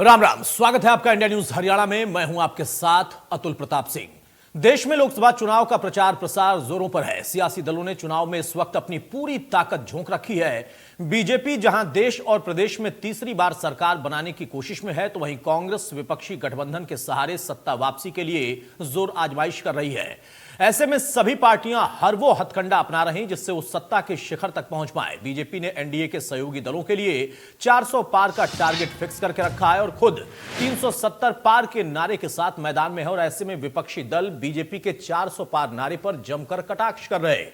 राम राम, स्वागत है आपका इंडिया न्यूज हरियाणा में। मैं हूं आपके साथ अतुल प्रताप सिंह। देश में लोकसभा चुनाव का प्रचार प्रसार जोरों पर है। सियासी दलों ने चुनाव में इस वक्त अपनी पूरी ताकत झोंक रखी है। बीजेपी जहां देश और प्रदेश में तीसरी बार सरकार बनाने की कोशिश में है, तो वहीं कांग्रेस विपक्षी गठबंधन के सहारे सत्ता वापसी के लिए जोर आजमाइश कर रही है। ऐसे में सभी पार्टियां हर वो हथकंडा अपना रही जिससे वो सत्ता के शिखर तक पहुंच पाए। बीजेपी ने एनडीए के सहयोगी दलों के लिए 400 पार का टारगेट फिक्स करके रखा है और खुद 370 पार के नारे के साथ मैदान में है। और ऐसे में विपक्षी दल बीजेपी के 400 पार नारे पर जमकर कटाक्ष कर रहे।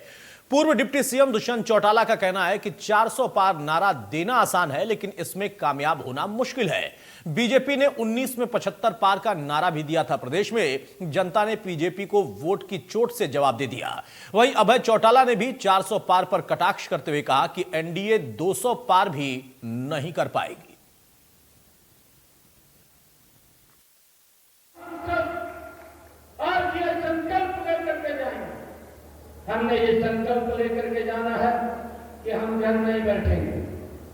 पूर्व डिप्टी सीएम दुष्यंत चौटाला का कहना है कि 400 पार नारा देना आसान है, लेकिन इसमें कामयाब होना मुश्किल है। बीजेपी ने 19 में 75 पार का नारा भी दिया था। प्रदेश में जनता ने बीजेपी को वोट की चोट से जवाब दे दिया। वहीं अभय चौटाला ने भी 400 पार पर कटाक्ष करते हुए कहा कि एनडीए 200 पार भी नहीं कर पाएगी। हमने ये संकल्प लेकर के जाना है कि हम घर नहीं बैठेंगे।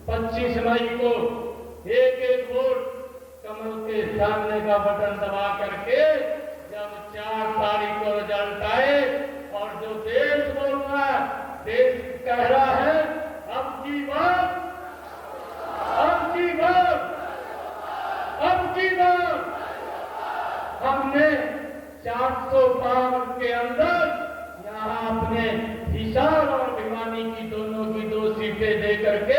25 मई को एक एक वोट कमल के सामने का बटन दबा करके जब 4 तारीख को रिजल्ट आए और जो देश बोल रहा है, देश कह रहा है अब की बार हमने 400 पार के अंदर अपने हिसार और भिवानी की दोनों की 2 सीटें दे करके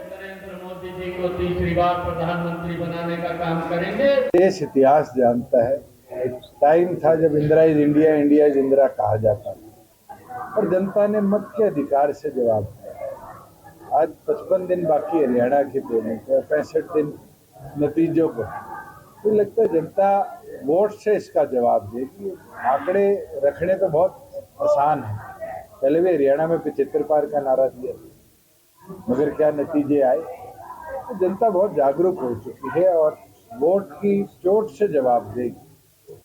नरेंद्र मोदी जी को तीसरी बार प्रधानमंत्री बनाने का काम करेंगे। देश इतिहास जानता है, एक टाइम था जब Indira is India, India is Indira कहा जाता था और जनता ने मत के अधिकार से जवाब दिया। आज 55 दिन बाकी हरियाणा के देने को, 65 दिन नतीजों को, तो लगता है जनता वोट से इसका जवाब देगी। आंकड़े रखने तो बहुत आसान है। पहले भी हरियाणा में 75 पार का नारा दिया, मगर क्या नतीजे आए? तो जनता बहुत जागरूक हो चुकी है और वोट की चोट से जवाब देगी।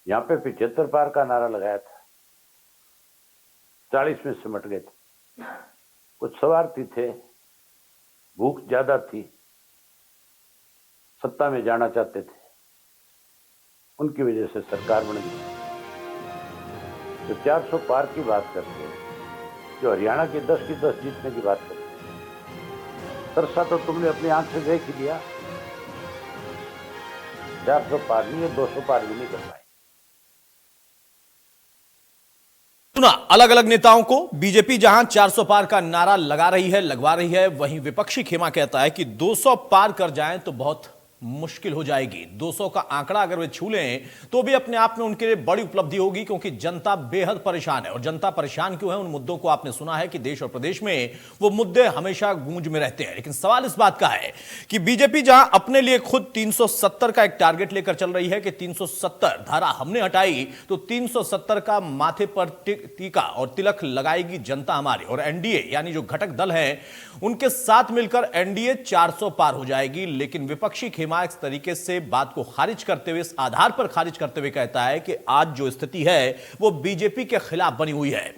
यहाँ पे 75 पार का नारा लगाया था, 40 में सिमट गए थे। कुछ स्वार्थी थे, भूख ज्यादा थी, सत्ता में जाना चाहते थे, उनकी वजह से सरकार बन गई। जो 400 पार की बात करते हैं, जो हरियाणा की 10 जीतने की बात करते हैं, सरसा तो तुमने अपनी आंख से देख ही लिया। 400 पार नहीं है, 200 पार भी नहीं कर पाए। सुना अलग अलग नेताओं को। बीजेपी जहां 400 पार का नारा लगवा रही है, वहीं विपक्षी खेमा कहता है कि 200 पार कर जाएं तो बहुत मुश्किल हो जाएगी। 200 का आंकड़ा अगर वे छू लें तो भी अपने आप में उनके लिए बड़ी उपलब्धि होगी, क्योंकि जनता बेहद परेशान है। और जनता परेशान क्यों है? उन मुद्दों को आपने सुना है कि देश और प्रदेश में वो मुद्दे हमेशा गूंज में रहते हैं। लेकिन सवाल इस बात का है कि बीजेपी जहां अपने लिए खुद 370 का एक टारगेट लेकर चल रही है कि 370 धारा हमने हटाई तो 370 का माथे पर टीका और तिलक लगाएगी जनता हमारी। और एनडीए यानी जो घटक दल हैं, उनके साथ मिलकर एनडीए 400 पार हो जाएगी। लेकिन विपक्षी खेमा इस तरीके से बात को खारिज करते हुए, इस आधार पर खारिज करते हुए कहता है कि आज जो स्थिति है वो बीजेपी के खिलाफ बनी हुई है।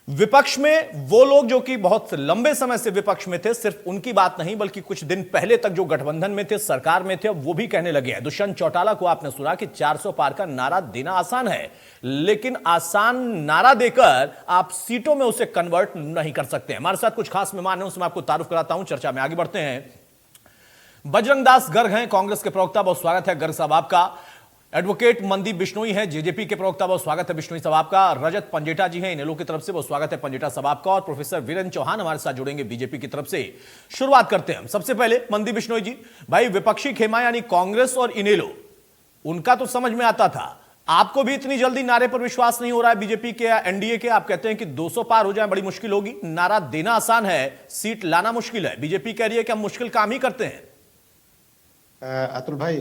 विपक्ष में वो लोग जो कि बहुत लंबे समय से विपक्ष में थे, सिर्फ उनकी बात नहीं बल्कि कुछ दिन पहले तक जो गठबंधन में थे, सरकार में थे, अब वो भी कहने लगे हैं। दुष्यंत चौटाला को आपने सुना कि 400 पार का नारा देना आसान है, लेकिन आसान नारा देकर आप सीटों में उसे कन्वर्ट नहीं कर सकते। हमारे साथ कुछ खास मेहमान हैं, उसमें आपको तारुफ कराता हूं। चर्चा में आगे बढ़ते हैं। बजरंग दास गर्ग हैं, कांग्रेस के प्रवक्ता, बहुत स्वागत है गर्ग साहब आपका। एडवोकेट मनदीप बिश्नोई हैं, जेजेपी के प्रवक्ता, बहुत स्वागत है बिश्नोई साहब आपका। रजत पंजेटा जी हैं इनेलो की तरफ से, बहुत स्वागत है पंजेटा साहब आपका। और प्रोफेसर वीरेंद्र चौहान हमारे साथ जुड़ेंगे बीजेपी की तरफ से। शुरुआत करते हैं सबसे पहले मनदीप बिश्नोई जी। भाई, विपक्षी खेमा यानी कांग्रेस और इनेलो, उनका तो समझ में आता था, आपको भी इतनी जल्दी नारे पर विश्वास नहीं हो रहा है बीजेपी के या एनडीए के। आप कहते हैं कि 200 पार हो जाए बड़ी मुश्किल होगी, नारा देना आसान है, सीट लाना मुश्किल है। बीजेपी कह रही है कि हम मुश्किल काम ही करते हैं। अतुल भाई,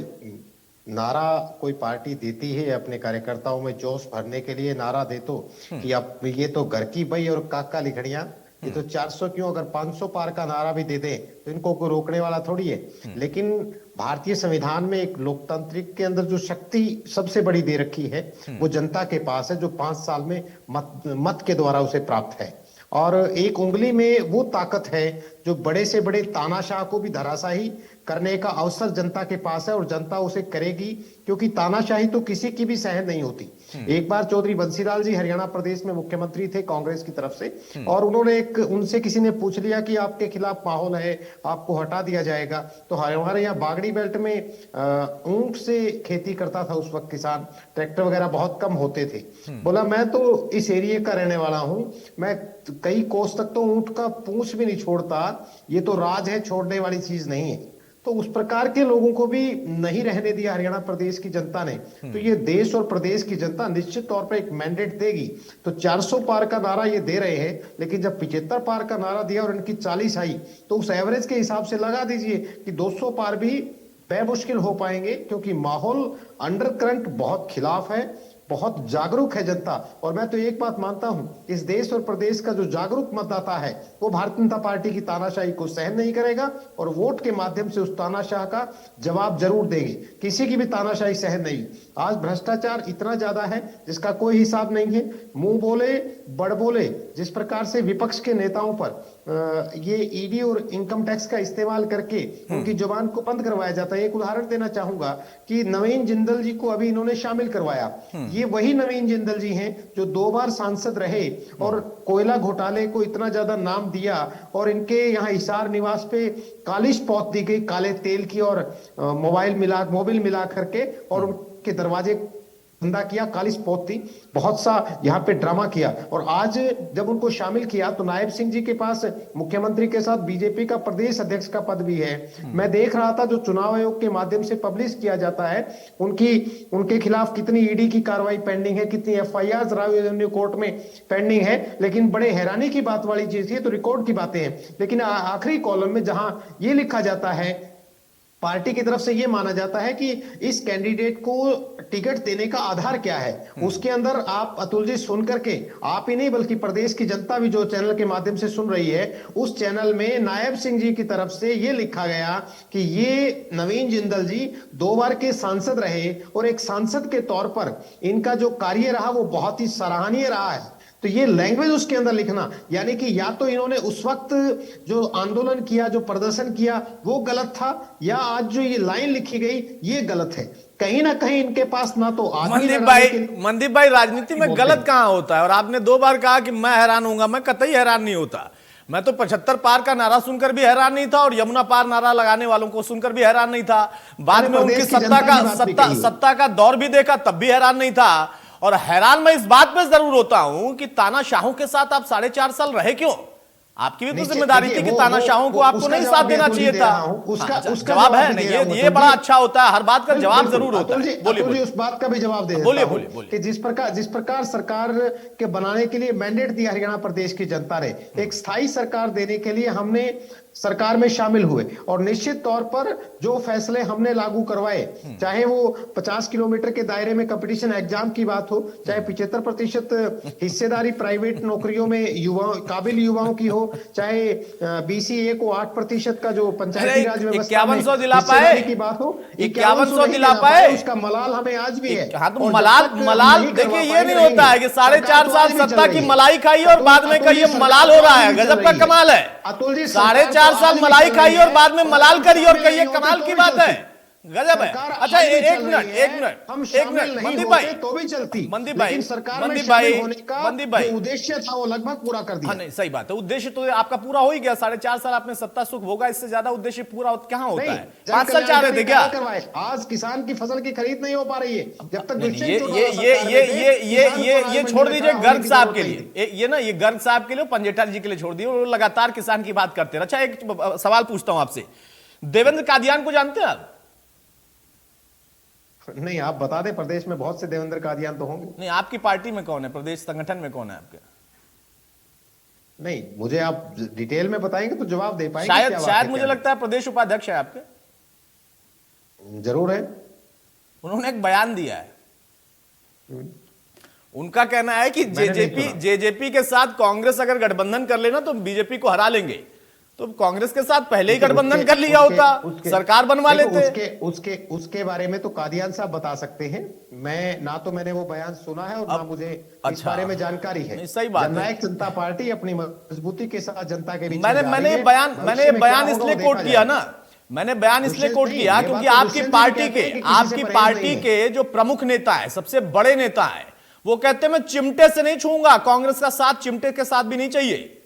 नारा कोई पार्टी देती है अपने कार्यकर्ताओं में जोश भरने के लिए, नारा दे तो कि अब ये तो घर की बई और काका लिखड़ियां, ये तो 400 क्यों, अगर 500 पार का नारा भी दे दें तो इनको कोई रोकने वाला थोड़ी है। लेकिन भारतीय संविधान में एक लोकतांत्रिक के अंदर जो शक्ति सबसे बड़ी दे रखी है वो जनता के पास है, जो 5 साल में मत के द्वारा उसे प्राप्त है। और एक उंगली में वो ताकत है जो बड़े से बड़े तानाशाह को भी धराशाही करने का अवसर जनता के पास है, और जनता उसे करेगी, क्योंकि तानाशाही तो किसी की भी सहन नहीं होती। एक बार चौधरी बंसीलाल जी हरियाणा प्रदेश में मुख्यमंत्री थे कांग्रेस की तरफ से, और उनसे किसी ने पूछ लिया कि आपके खिलाफ माहौल है, आपको हटा दिया जाएगा। तो हमारे यहाँ बागड़ी बेल्ट में ऊंट से खेती करता था उस वक्त किसान, ट्रैक्टर वगैरह बहुत कम होते थे। बोला मैं तो इस एरिया का रहने वाला हूं, मैं कई कोस तक तो ऊंट का पूंछ भी नहीं छोड़ता, ये तो राज है, छोड़ने वाली चीज नहीं है। तो उस प्रकार के लोगों को भी नहीं रहने दिया हरियाणा प्रदेश की जनता ने। तो ये देश और प्रदेश की जनता निश्चित तौर पर एक मैंडेट देगी। तो 400 पार का नारा ये दे रहे हैं, लेकिन जब 75 पार का नारा दिया और इनकी 40 आई, तो उस एवरेज के हिसाब से लगा दीजिए कि 200 पार भी बेमुश्किल हो पाएंगे, क्योंकि माहौल अंडर करंट बहुत खिलाफ है, बहुत जागरूक है जनता। और मैं तो एक बात मानता हूं, इस देश और प्रदेश का जो जागरूक मतदाता है वो भारतीय जनता पार्टी की तानाशाही को सहन नहीं करेगा, और वोट के माध्यम से उस तानाशाह का जवाब जरूर देंगे। किसी की भी तानाशाही सहन नहीं। आज भ्रष्टाचार इतना ज्यादा है जिसका कोई हिसाब नहीं है। मुंह बोले बड़ बोले, जिस प्रकार से विपक्ष के नेताओं पर ये ईडी और इनकम टैक्स का इस्तेमाल करके उनकी जुबान को बंद करवाया जाता है। एक उदाहरण देना चाहूंगा कि नवीन जिंदल जी को अभी इन्होंने शामिल करवाया। ये वही नवीन जिंदल जी हैं जो 2 बार सांसद रहे और कोयला घोटाले को इतना ज्यादा नाम दिया, और इनके यहाँ हिसार निवास पे कालिश पौध दी गई काले तेल की, और मोबिल मिला करके, और उनके दरवाजे धंधा किया, कालिश पोती, बहुत सा यहाँ पे ड्रामा किया। और आज जब उनको शामिल किया तो नायब सिंह जी के पास मुख्यमंत्री के साथ बीजेपी का प्रदेश अध्यक्ष का पद भी है। मैं देख रहा था जो चुनाव आयोग के माध्यम से पब्लिश किया जाता है, उनके खिलाफ कितनी ईडी की कार्रवाई पेंडिंग है, कितनी एफआईआर राव रेवेन्यू कोर्ट में पेंडिंग है। लेकिन बड़े हैरानी की बात वाली चीज, ये तो रिकॉर्ड की बातें हैं, लेकिन आखिरी कॉलम में जहां ये लिखा जाता है, पार्टी की तरफ से यह माना जाता है कि इस कैंडिडेट को टिकट देने का आधार क्या है, उसके अंदर आप अतुल जी सुन करके, आप ही नहीं बल्कि प्रदेश की जनता भी जो चैनल के माध्यम से सुन रही है, उस चैनल में नायब सिंह जी की तरफ से यह लिखा गया कि ये नवीन जिंदल जी 2 बार के सांसद रहे, और एक सांसद के तौर पर इनका जो कार्य रहा वो बहुत ही सराहनीय रहा है। तो ये लैंग्वेज उसके अंदर लिखना, यानी कि या तो इन्होंने उस वक्त जो आंदोलन किया, जो प्रदर्शन किया, वो गलत था, या आज जो ये लाइन लिखी गई ये गलत है। कहीं ना कहीं इनके पास ना तो मनदीप भाई राजनीति में गलत कहां होता है? और आपने 2 बार कहा कि मैं हैरान होऊंगा, मैं कतई हैरान नहीं होता। मैं तो 75 पार का नारा सुनकर भी हैरान नहीं था, और यमुना पार नारा लगाने वालों को सुनकर भी हैरान नहीं था। बाद में उनकी सत्ता का दौर भी देखा, तब भी हैरान नहीं था। और हैरान मैं इस बात पे जरूर होता हूं कि तानाशाहों के साथ आप 4.5 साल रहे क्यों? आपकी भी तो जिम्मेदारी थी कि तानाशाहों को आपको नहीं साथ देना चाहिए था। उसका जवाब है नहीं, ये बड़ा अच्छा होता है, हर बात का जवाब जरूर होता है। बोलिए, उस बात का भी जवाब दे देता हूं कि जिस प्रकार सरकार के बनाने के लिए मैंडेट दिया हरियाणा प्रदेश की जनता ने, एक स्थायी सरकार देने के लिए हमने सरकार में शामिल हुए, और निश्चित तौर पर जो फैसले हमने लागू करवाए, चाहे वो 50 किलोमीटर के दायरे में कंपटीशन एग्जाम की बात हो, चाहे 75% हिस्सेदारी प्राइवेट नौकरियों में काबिल युवाओं की हो, चाहे BCA को 8% का जो पंचायती राज व्यवस्था में 5100 दिला पाए की बात हो, 5100 दिला पाए, उसका मलाल हमें आज भी है। हाँ, तो मलाल देखिए, ये नहीं होता है कि 4.5 साल सत्ता की मलाई खाई और बाद में कहिए मलाल हो रहा है। गजब का कमाल है। अतुल जी 4.5 साल मलाई खाई और बाद में मलाल करी और कहिए कमाल की बात है। गजब है। अच्छा, एक मिनट मनदीप भाई, तो भी चलती, मनदीप भाई, सरकार में शामिल होने का जो उद्देश्य था वो लगभग पूरा कर दिया। हाँ, नहीं, सही बात है, उद्देश्य तो आपका पूरा हो ही गया। 4.5 साल आपने सत्ता सुख भोगा, इससे ज्यादा उद्देश्य पूरा कहां होता है? 5 साल चाह रहे थे क्या? आज किसान की फसल की खरीद नहीं हो पा रही है, जब तक ये छोड़ दीजिए गर्ग साहब के लिए, ये गर्ग साहब के लिए, पंजेठा जी के लिए छोड़ दिए, वो लगातार किसान की बात करते हैं। अच्छा, एक सवाल पूछता हूं आपसे, देवेंद्र कादियान को जानते हैं आप? नहीं, आप बता दें, प्रदेश में बहुत से देवेंद्र कादियान तो होंगे। नहीं, आपकी पार्टी में कौन है, प्रदेश संगठन में कौन है आपके? नहीं, मुझे आप डिटेल में बताएंगे तो जवाब दे पाएंगे। शायद मुझे लगता है प्रदेश उपाध्यक्ष है आपके। जरूर है। उन्होंने एक बयान दिया है, उनका कहना है कि जेजेपी के साथ कांग्रेस अगर गठबंधन कर लेना तो बीजेपी को हरा लेंगे। तो कांग्रेस के साथ पहले ही गठबंधन उसके- कर लिया उसके- होता, उसके- सरकार बनवा देखो, लेते। उसके बारे में तो कादियान साहब बता सकते हैं। मैं ना तो मैंने वो बयान सुना है और ना मुझे इस अच्छा। बारे में जानकारी है। नहीं, सही बात है। जननायक जनता पार्टी अपनी मजबूती के साथ जनता के बीच मैंने में जा मैंने रही ये है। बयान भविष्य मैंने ये में क्या बयान होगा इसलिए वो कोट देखा किया जाएगा। ना, मैंने बयान इसलिए दुष्यंत कोट नहीं, किया ये क्योंकि बात तो आपकी दुष्यंत जी पार्टी कहते के हैं कि किसी से आपकी परहेज पार्टी नहीं है। के जो प्रमुख नेता है, सबसे बड़े नेता है, वो कहते हैं मैं चिमटे से नहीं छूंगा, कांग्रेस का साथ चिमटे के साथ भी नहीं चाहिए,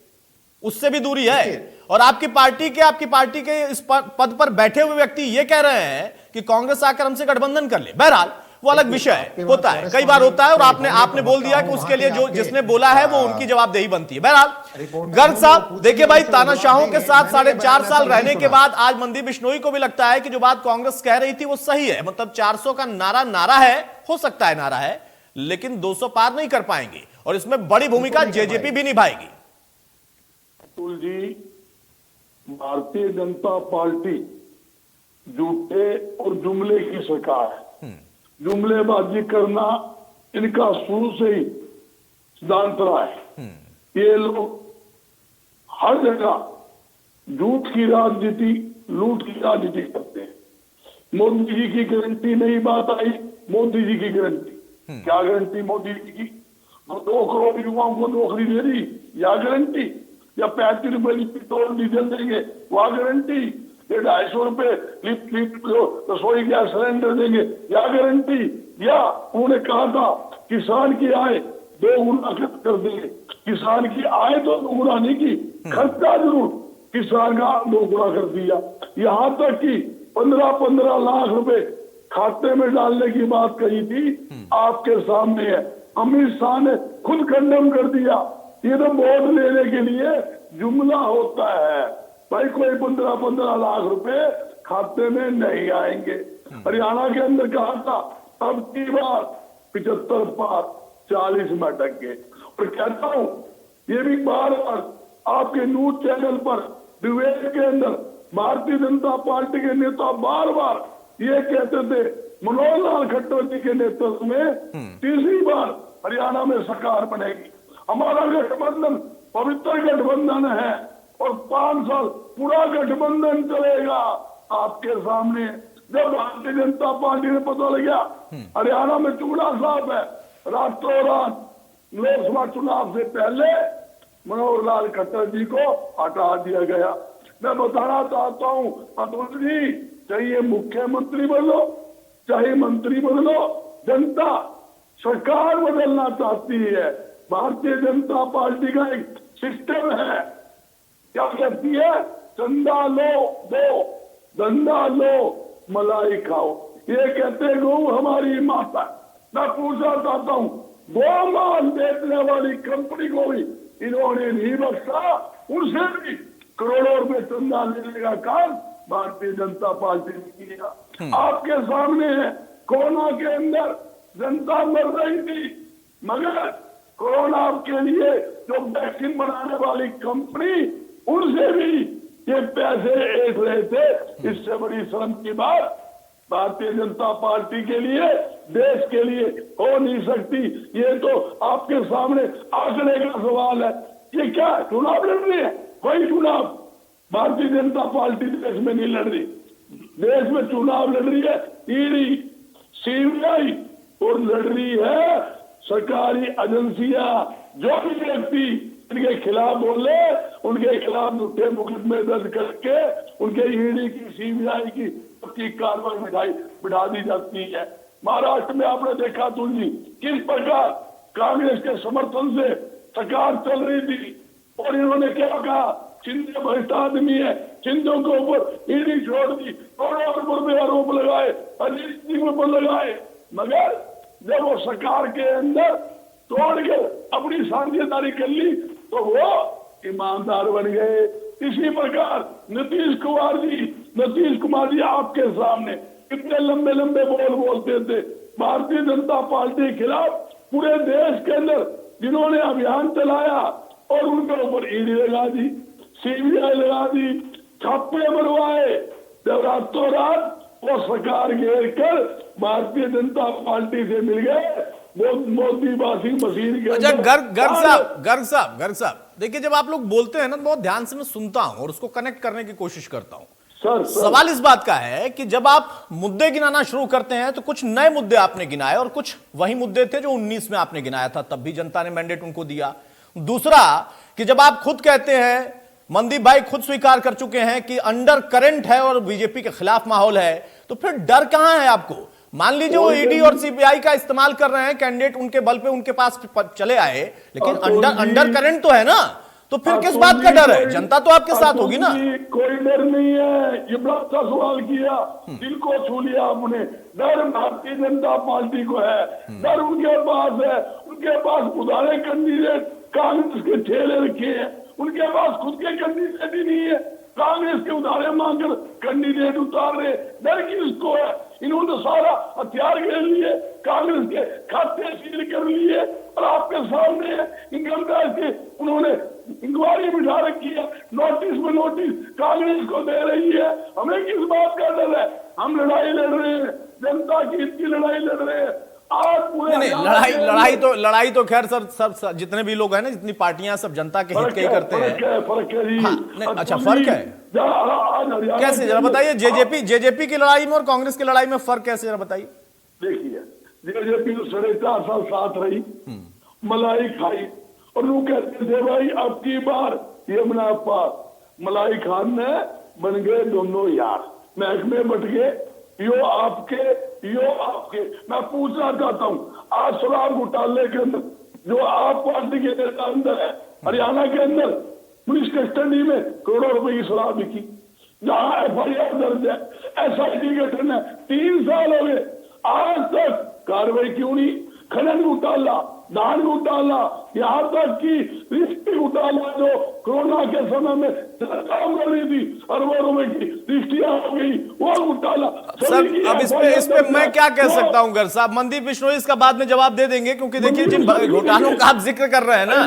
उससे भी दूरी है। और आपकी पार्टी के इस पद पर बैठे हुए व्यक्ति ये कह रहे हैं कि कांग्रेस आकर हमसे गठबंधन कर ले। बहरहाल वो अलग विषय है, होता है, कई बार होता है, और आपने बोल दिया कि उसके लिए जो जिसने बोला है वो उनकी जवाबदेही बनती है। बहरहाल गर्ग साहब देखिए भाई, तानाशाहों के साथ 4.5 साल रहने के बाद आज मनदीप बिश्नोई को भी लगता है कि जो बात कांग्रेस कह रही थी वो सही है। मतलब 400 का नारा है, हो सकता है नारा है, लेकिन 200 पार नहीं कर पाएंगे, और इसमें बड़ी भूमिका जेजेपी भी निभाएगी। अतुल जी, भारतीय जनता पार्टी झूठे और जुमले की सरकार है। जुमलेबाजी करना इनका शुरू से ही सिद्धांत रहा है। ये लोग हर जगह झूठ की राजनीति, लूट की राजनीति करते हैं। मोदी जी की गारंटी नहीं बात आई, मोदी जी की गारंटी क्या गारंटी मोदी जी की? 2 करोड़ युवाओं को नौकरी दे दी, या गारंटी? या 35 रुपए पेट्रोल डीजल देंगे, वह गारंटी? ये 250 रुपए रसोई गैस सिलेंडर देंगे, या गारंटी? या उन्होंने कहा था किसान की आय 2 गुना कर देंगे। किसान की आय तो 2 गुना नहीं की, खर्चा जरूर किसान का 2 गुना कर दिया। यहाँ तक कि 15-15 लाख रुपए खाते में डालने की बात कही थी, आपके सामने है। अमित शाह ने खुद खंडन कर दिया। ये तो वोट लेने के लिए जुमला होता है भाई, कोई 15-15 लाख रुपए खाते में नहीं आएंगे। हरियाणा के अंदर कहा था अब की बार 75 पार, 40 में अटक गए। और कहता हूं ये भी बार बार आपके न्यूज चैनल पर डिबेट के अंदर भारतीय जनता पार्टी के नेता बार बार ये कहते थे मनोहर लाल खट्टर जी के नेतृत्व में तीसरी बार हरियाणा में सरकार बनेगी। हमारा गठबंधन पवित्र गठबंधन है और 5 साल पूरा गठबंधन चलेगा। आपके सामने जब भारतीय जनता पार्टी ने पता लगा हरियाणा में चुनाव साफ है, रातों रात लोकसभा चुनाव से पहले मनोहर लाल खट्टर जी को हटा दिया गया। मैं बताना चाहता हूं अतुल जी, चाहिए मुख्यमंत्री बदलो, चाहे मंत्री बदलो, जनता सरकार बदलना चाहती है। भारतीय जनता पार्टी का एक सिस्टम है, क्या कहती है? चंदा लो दो, धंधा लो मलाई खाओ। ये कहते गौ हमारी माता। मैं पूछना चाहता हूँ, गौ माल बेचने वाली कंपनी को भी इन्होंने नहीं बख्शा, उनसे भी करोड़ों रुपए चंदा लेने का काम भारतीय जनता पार्टी ने किया। आपके सामने है, कोरोना के अंदर जनता मर रही थी, मगर कोरोना के लिए जो वैक्सीन बनाने वाली कंपनी, उनसे भी ये पैसे ऐंठ रहे थे। इससे बड़ी शर्म की बात भारतीय जनता पार्टी के लिए, देश के लिए हो नहीं सकती। ये तो आपके सामने आंकड़े का सवाल है। ये क्या चुनाव लड़ रही है? कोई चुनाव भारतीय जनता पार्टी देश में नहीं लड़ रही। देश में चुनाव लड़ रही है ईडी, सीबीआई, और लड़ रही है सरकारी एजेंसियां। जो भी व्यक्ति इनके खिलाफ बोले, उनके खिलाफ झूठे मुकदमे दर्ज करके उनके ईडी की, सीबीआई की कार्रवाई बिठा दी जाती है। महाराष्ट्र में आपने देखा तुल जी, किस प्रकार कांग्रेस के समर्थन से सरकार चल रही थी, और इन्होंने क्या कहा? शिंदे भ्रष्ट आदमी है, शिंदे के ऊपर ईडी छोड़ दी, करोड़ों रुपए आरोप लगाए, अजीत सिंह पर लगाए, मगर जब वो सरकार के अंदर तोड़ के अपनी साझेदारी कर ली तो वो ईमानदार बन गए। इसी प्रकार नीतीश कुमार जी आपके सामने कितने लंबे लंबे बोल बोलते थे भारतीय जनता पार्टी के खिलाफ। पूरे देश के अंदर जिन्होंने अभियान चलाया और उनके ऊपर ईडी लगा दी, सीबीआई लगा दी, छापे मरवाए, जब रातों रात वो सरकार घेर कर भारतीय जनता पार्टी से मिल गए, मोदी वाशिंग मशीन के अच्छा, अंदर गर्ग साहब देखिए, जब आप लोग बोलते हैं ना तो बहुत ध्यान से मैं सुनता हूं और उसको कनेक्ट करने की कोशिश करता हूं। सर सवाल इस बात का है कि जब आप मुद्दे गिनाना शुरू करते हैं तो कुछ नए मुद्दे आपने गिनाए और कुछ वही मुद्दे थे जो 19 में आपने गिनाया था, तब भी जनता ने मैंडेट उनको दिया। दूसरा कि जब आप खुद कहते हैं, मनदीप भाई खुद स्वीकार कर चुके हैं कि अंडर करंट है और बीजेपी के खिलाफ माहौल है, तो फिर डर कहां है आपको? मान लीजिए वो ईडी और सीबीआई का इस्तेमाल कर रहे हैं, कैंडिडेट उनके बल पे उनके पास चले आए, लेकिन अंडर करंट तो है ना, तो फिर किस बात का डर है? जनता तो आपके साथ होगी ना। कोई डर नहीं है, ये बड़ा अच्छा सवाल किया, दिल को छू लिया आपने। डर भारतीय जनता पार्टी को है, डर उनके पास उदाहरण कैंडिडेट कांग्रेस के ठेले रखे हैं, उनके पास खुद के कैंडिडेट ही नहीं है, कांग्रेस के उदाहरण मांगकर कैंडिडेट उतार रहे। डर किसको है? इन्होंने सारा हथियार घेर लिए, कांग्रेस के खाते सील कर लिए और आपके सामने इनकम टैक्स के उन्होंने इंक्वायरी बिठा रखी है, नोटिस में नोटिस कांग्रेस को दे रही है। हमें किस बात का डर है? हम लड़ाई लड़ रहे हैं, जनता की हित की लड़ाई लड़ रहे हैं। आज पूरे नहीं, लड़ाई तो खैर सर जितने भी लोग हैं ना, जितनी पार्टियां, सब जनता के हित के ही करते हैं। फर्क है जी। हाँ, अच्छा फर्क है, कैसे जरा बताइए? जेजेपी की लड़ाई में और कांग्रेस की लड़ाई में फर्क कैसे, जरा बताइए। देखिए, जेजेपी तो 4.5 साल साथ रही, मलाई खाई और वो कहते थे भाई अब की बार यमुना पार। मलाई खान ने बन गए दोनों यार, महकमे बट गए, यो आपके। मैं पूछना चाहता हूँ, आज शराब घोटाले के अंदर जो आप पार्टी के नेता अंदर है, हरियाणा के अंदर पुलिस कस्टडी में करोड़ों रुपए की शराब बिकी, जहां FIR दर्ज है, SIT गठन है, 3 साल हो गए, आज तक कार्रवाई क्यों नहीं? खनन घोटाला, धान घोटाला, यहाँ तक कि रिश्ती घोटाला जो कोरोना के समय में काम कर रही थी, अरबों रुपए की रिश्तियां हो गई, वो घोटाला। सर अब इस पे मैं क्या कह सकता हूँ गर्ग साहब? मनदीप बिश्नोई इसका बाद में जवाब दे देंगे, क्योंकि देखिए जिन घोटालों का आप जिक्र कर रहे हैं ना,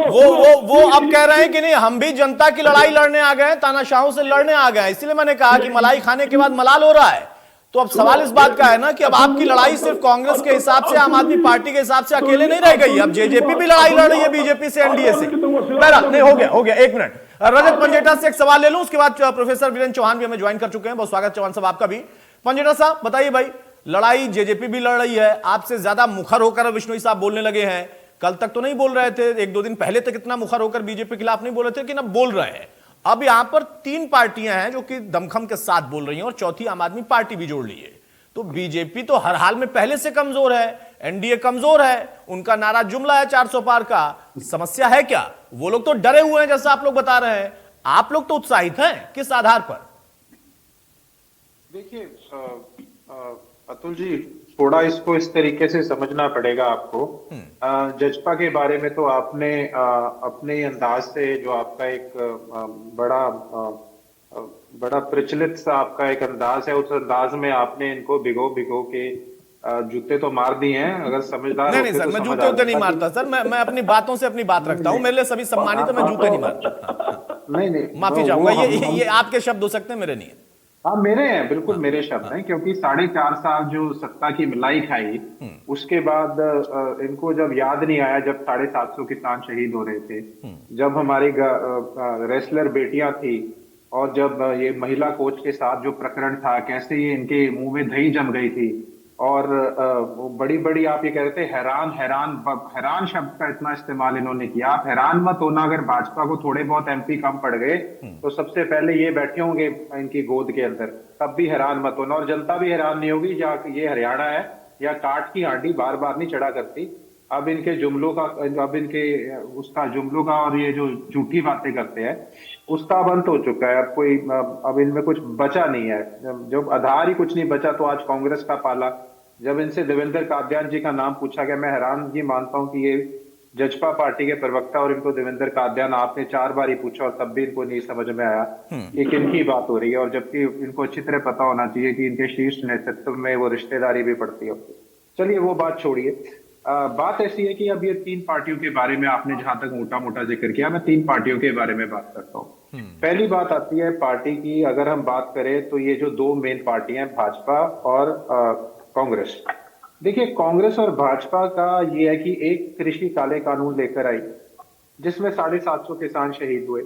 वो अब कह रहे हैं कि नहीं, हम भी जनता की लड़ाई लड़ने आ गए, तानाशाहों से लड़ने आ गए। इसलिए मैंने कहा कि मलाई खाने के बाद मलाल हो रहा है। तो अब सवाल इस बात का है ना कि अब आपकी लड़ाई सिर्फ कांग्रेस के हिसाब से, आम आदमी पार्टी के हिसाब से अकेले नहीं रह गई, अब जेजेपी भी लड़ाई लड़ रही है बीजेपी से, एनडीए से। बहरहाल नहीं, हो गया 1 मिनट। रजत पंजेटा से एक सवाल ले लूं, उसके बाद प्रोफेसर वीरेंद्र चौहान भी हमें ज्वाइन कर चुके हैं। बहुत स्वागत चौहान साहब आपका भी। पंजेटा साहब बताइए भाई, लड़ाई जेजेपी भी लड़ रही है, आपसे ज्यादा मुखर होकर बिश्नोई साहब बोलने लगे हैं। कल तक तो नहीं बोल रहे थे, 1-2 दिन पहले तक इतना मुखर होकर बीजेपी के खिलाफ नहीं बोल रहे थे, कि अब बोल रहे हैं। अब यहां पर 3 पार्टियां हैं जो कि दमखम के साथ बोल रही हैं और चौथी आम आदमी पार्टी भी जोड़ ली है। तो बीजेपी तो हर हाल में पहले से कमजोर है, एनडीए कमजोर है, उनका नारा जुमला है 400 पार का। समस्या है क्या? वो लोग तो डरे हुए हैं जैसा आप लोग बता रहे हैं, आप लोग तो उत्साहित हैं, किस आधार पर? देखिए अतुल जी, थोड़ा इसको इस तरीके से समझना पड़ेगा आपको। जजपा के बारे में तो आपने अपने अंदाज से, जो आपका एक बड़ा प्रचलित सा आपका एक अंदाज है, उस अंदाज में आपने इनको भिगो के जूते तो मार दिए हैं। अगर समझदार नहीं सर, मैं जूते नहीं मारता सर, मैं अपनी बातों से अपनी बात रखता हूं, मेरे लिए सभी सम्मानित है, मैं जूते नहीं मारता। नहीं, माफी चाहूंगा, ये आपके शब्द हो सकते हैं, मेरे नहीं है। हाँ मेरे हैं, बिल्कुल मेरे शब्द हैं, क्योंकि 4.5 साल जो सत्ता की मलाई खाई, उसके बाद इनको जब याद नहीं आया जब 750 किसान शहीद हो रहे थे, जब हमारी रेसलर बेटियां थी, और जब ये महिला कोच के साथ जो प्रकरण था, कैसे ये इनके मुंह में दही जम गई थी, और बड़ी आप ये कह रहे थे हैरान शब्द का इतना इस्तेमाल इन्होंने किया। आप हैरान मत होना अगर भाजपा को थोड़े बहुत MP कम पड़ गए तो सबसे पहले ये बैठे होंगे इनकी गोद के अंदर, तब भी हैरान मत होना। और जनता भी हैरान नहीं होगी, या ये हरियाणा है या काट की हांडी बार बार नहीं चढ़ा करती। अब इनके जुमलों का, उसका जुमलों का और ये जो झूठी बातें करते हैं उसका बंद हो चुका है। अब इनमें कुछ बचा नहीं है, जब आधार ही कुछ नहीं बचा तो आज कांग्रेस का पाला। जब इनसे देवेंद्र कादियान जी का नाम पूछा गया, मैं हैरान ये मानता हूं कि ये जजपा पार्टी के प्रवक्ता और इनको देवेंद्र कादियान आपने 4 बार ही पूछा और तब भी इनको नहीं समझ में आया कि किनकी बात हो रही है, और जबकि इनको अच्छी तरह पता होना चाहिए कि इनके शीर्ष नेतृत्व में वो रिश्तेदारी भी पड़ती है। चलिए वो बात छोड़िए। बात ऐसी है कि अब ये 3 पार्टियों के बारे में आपने जहां तक मोटा जिक्र किया, मैं 3 पार्टियों के बारे में बात करता हूँ। पहली बात आती है पार्टी की, अगर हम बात करें तो ये जो 2 मेन पार्टियां हैं, भाजपा और कांग्रेस, देखिए, कांग्रेस और भाजपा का ये है कि एक कृषि काले कानून लेकर आई जिसमें 750 किसान शहीद हुए,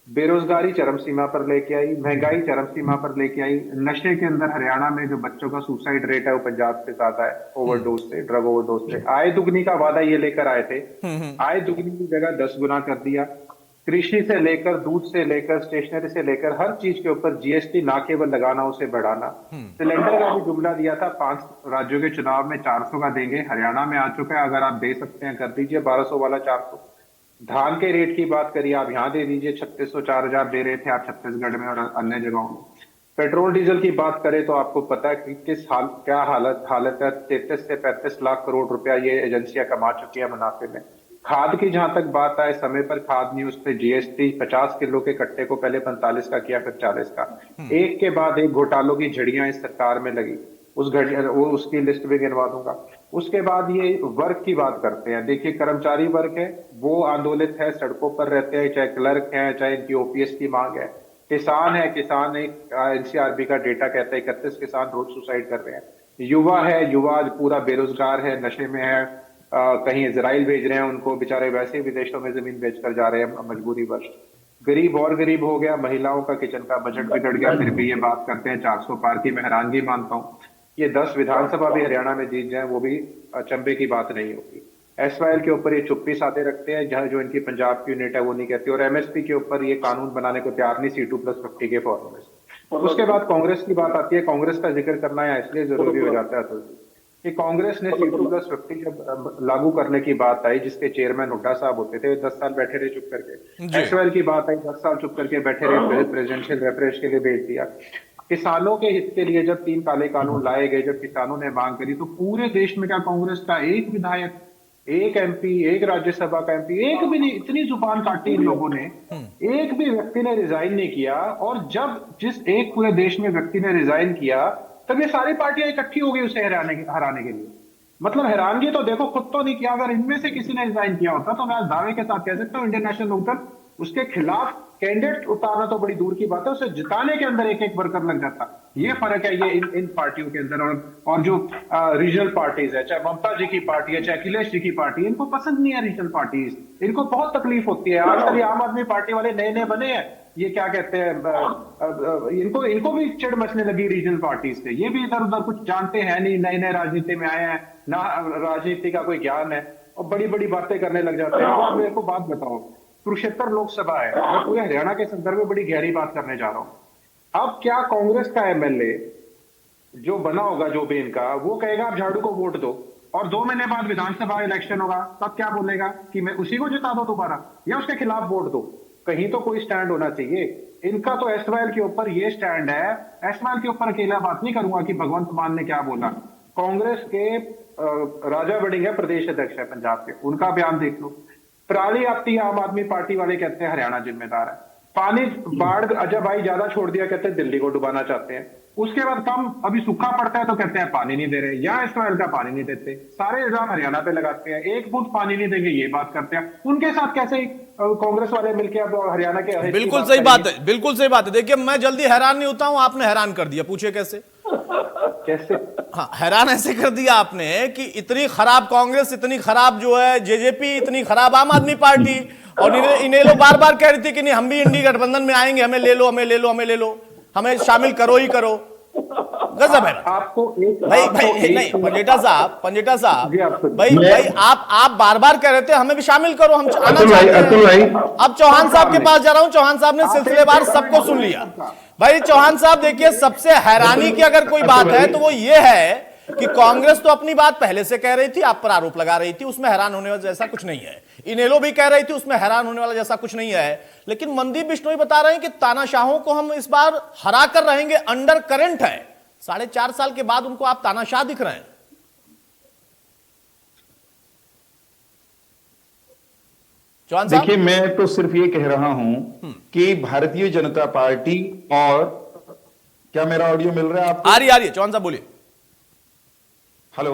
बेरोजगारी चरम सीमा पर लेके आई, महंगाई चरम सीमा पर लेके आई, नशे के अंदर हरियाणा में जो बच्चों का सुसाइड रेट है वो पंजाब से ज्यादा है, ओवरडोज से, ड्रग ओवरडोज से। आय दुगनी का वादा ये लेकर आए थे, आय दुगनी की जगह 10 गुना कर दिया। कृषि से लेकर, दूध से लेकर, स्टेशनरी से लेकर हर चीज के ऊपर जीएसटी ना केवल लगाना, उसे बढ़ाना। सिलेंडर का भी जुमला दिया था, 5 राज्यों के चुनाव में 400 का देंगे, हरियाणा में आ चुका है, अगर आप दे सकते हैं कर दीजिए 1200 वाला 400। धान के रेट की बात करिए, आप यहाँ दे दीजिए 3600 4000 दे रहे थे आप छत्तीसगढ़ में और अन्य जगहों में। पेट्रोल डीजल की बात करें तो आपको पता है कि क्या हालत है। 33 से 35 लाख करोड़ रुपया ये एजेंसियां कमा चुकी है मुनाफे में। खाद की जहां तक बात आए, समय पर खाद नहीं, उस पर जीएसटी 50 किलो के कट्टे को पहले 45 का किया, फिर 40 का। एक के बाद एक घोटालों की झड़ियां इस सरकार में लगी, उसकी लिस्ट भी गिनवा दूंगा। उसके बाद ये वर्ग की बात करते हैं। देखिए, कर्मचारी वर्ग है वो आंदोलित है, सड़कों पर रहते हैं, चाहे क्लर्क हैं, चाहे इनकी ओपीएस की मांग है। किसान है, किसान एक एनसीआरबी का डेटा कहता है 31 किसान रोज सुसाइड कर रहे हैं। युवा है, युवा पूरा बेरोजगार है, नशे में है, कहीं इजराइल भेज रहे हैं उनको, बेचारे वैसे ही विदेशों में जमीन बेचकर जा रहे हैं मजबूरी वश। गरीब और गरीब हो गया, महिलाओं का किचन का बजट बिगड़ गया, फिर भी ये बात करते हैं 400 पार की। मैं हैरानगी मानता हूँ, ये 10 विधानसभा भी हरियाणा में जीत जाए वो भी अचंभे की बात नहीं होगी। एसवाईएल के ऊपर ये चुप्पी साधे रखते हैं, जहां जो इनकी पंजाब की यूनिट है वो नहीं कहती, और एमएसपी के ऊपर ये कानून बनाने को तैयार नहीं, C2+50 के फॉर्मूले से। उसके बाद कांग्रेस की बात आती है। कांग्रेस का जिक्र करना यहाँ इसलिए जरूरी हो जाता है कि कांग्रेस ने C2+50 जब लागू करने की बात आई, जिसके चेयरमैन हुड्डा साहब होते थे, 10 साल बैठे रहे चुप करके। एसवाईएल की बात आई, 10 साल चुप करके बैठे रहे, प्रेसिडेंशियल रेफरेंस के लिए भेज दिया। किसानों के हित के लिए जब 3 काले कानून लाए गए, जब किसानों ने मांग करी, तो पूरे देश में क्या कांग्रेस का एक विधायक, एक एमपी, एक राज्यसभा का एमपी, एक भी नहीं, इतनी जुबान काटी इन लोगों ने, एक भी व्यक्ति ने रिजाइन नहीं किया। और जब जिस एक पूरे देश में व्यक्ति ने रिजाइन किया, तब ये सारी पार्टियां इकट्ठी हो गई उसे हराने के लिए। मतलब हैरानगी तो देखो, खुद तो नहीं किया, अगर इनमें से किसी ने रिजाइन किया होता तो मैं दावे के साथ कह सकता हूँ इंडियन नेशनल लोकदल उसके खिलाफ कैंडिडेट उतारना तो बड़ी दूर की बात है, उसे जिताने के अंदर एक एक वर्कर लग जाता। ये फर्क है ये इन पार्टियों के अंदर। और जो रीजनल पार्टीज है, चाहे ममता जी की पार्टी है, चाहे अखिलेश जी की पार्टी है, इनको पसंद नहीं है रीजनल पार्टीज, इनको बहुत तकलीफ होती है। आजकल आम आदमी पार्टी वाले नए नए बने हैं, ये क्या कहते हैं, इनको भी चिढ़ मचने लगी रीजनल पार्टीज से। ये भी इधर उधर कुछ जानते हैं नहीं, नए नए राजनीति में आए हैं, ना राजनीति का कोई ज्ञान है, और बड़ी बड़ी बातें करने लग जाते हैं। आप मेरे को बात बताओ, कुरुक्षेत्र लोकसभा है, मैं पूरे हरियाणा के संदर्भ में बड़ी गहरी बात करने जा रहा हूं। अब क्या कांग्रेस का एमएलए जो बना होगा, जो भी इनका, वो कहेगा आप झाड़ू को वोट दो, और 2 महीने बाद विधानसभा इलेक्शन होगा, तब क्या बोलेगा कि मैं उसी को जिता दो दोबारा, या उसके खिलाफ वोट दो। कहीं तो कोई स्टैंड होना चाहिए। इनका तो एसवाईएल के ऊपर ये स्टैंड है। एसवाईएल के ऊपर अकेला बात नहीं करूंगा कि भगवंत मान ने क्या बोला। कांग्रेस के राजा वड़िंग है, प्रदेश अध्यक्ष है पंजाब के, उनका बयान देख लो। पराली आती है, आम आदमी पार्टी वाले कहते हैं हरियाणा जिम्मेदार है। पानी बाढ़ जब आई ज्यादा छोड़ दिया, कहते हैं दिल्ली को डुबाना चाहते हैं। उसके बाद कम अभी सूखा पड़ता है तो कहते हैं पानी नहीं दे रहे, या एसवाईएल का पानी नहीं देते, सारे इल्जाम हरियाणा पे लगाते हैं। एक बूंद पानी नहीं देंगे ये बात करते हैं। उनके साथ कैसे कांग्रेस वाले मिलकर अब हरियाणा के, बिल्कुल सही बात है, बिल्कुल सही बात है। देखिए, मैं जल्दी हैरान नहीं होता हूं, आपने हैरान कर दिया। पूछिए कैसे? कैसे? हाँ, हैरान ऐसे कर दिया आपने कि इतनी खराब कांग्रेस, इतनी खराब जो है जेजेपी, इतनी खराब आम आदमी पार्टी, और इन्हें लोग बार बार कह रही थी कि नहीं हम भी इंडी गठबंधन में आएंगे, हमें ले लो, हमें ले लो, हमें ले लो, हमें शामिल करो ही करो। गजब है आपको भाई नहीं, पंजेटा साहब भाई आप बार बार कह रहे थे हमें भी शामिल करो, हम आना चाहते हैं। अब चौहान साहब के पास जा रहा हूं, चौहान साहब ने सिलसिलेवार सबको सुन लिया। भाई चौहान साहब देखिए, सबसे हैरानी की अगर कोई बात है तो वो ये है कि कांग्रेस तो अपनी बात पहले से कह रही थी, आप पर आरोप लगा रही थी, उसमें हैरान होने वाला जैसा कुछ नहीं है। इनेलो भी कह रही थी, उसमें हैरान होने वाला जैसा कुछ नहीं है। लेकिन मनदीप बिश्नोई बता रहे हैं कि तानाशाहों को हम इस बार हरा कर रहेंगे, अंडर करंट है। 4.5 साल के बाद उनको आप तानाशाह दिख रहे हैं। चौहान साहब, देखिए, मैं तो सिर्फ ये कह रहा हूं कि भारतीय जनता पार्टी, और क्या मेरा ऑडियो मिल रहा है आपको? आ रही है। चौहान साहब बोलिए। हेलो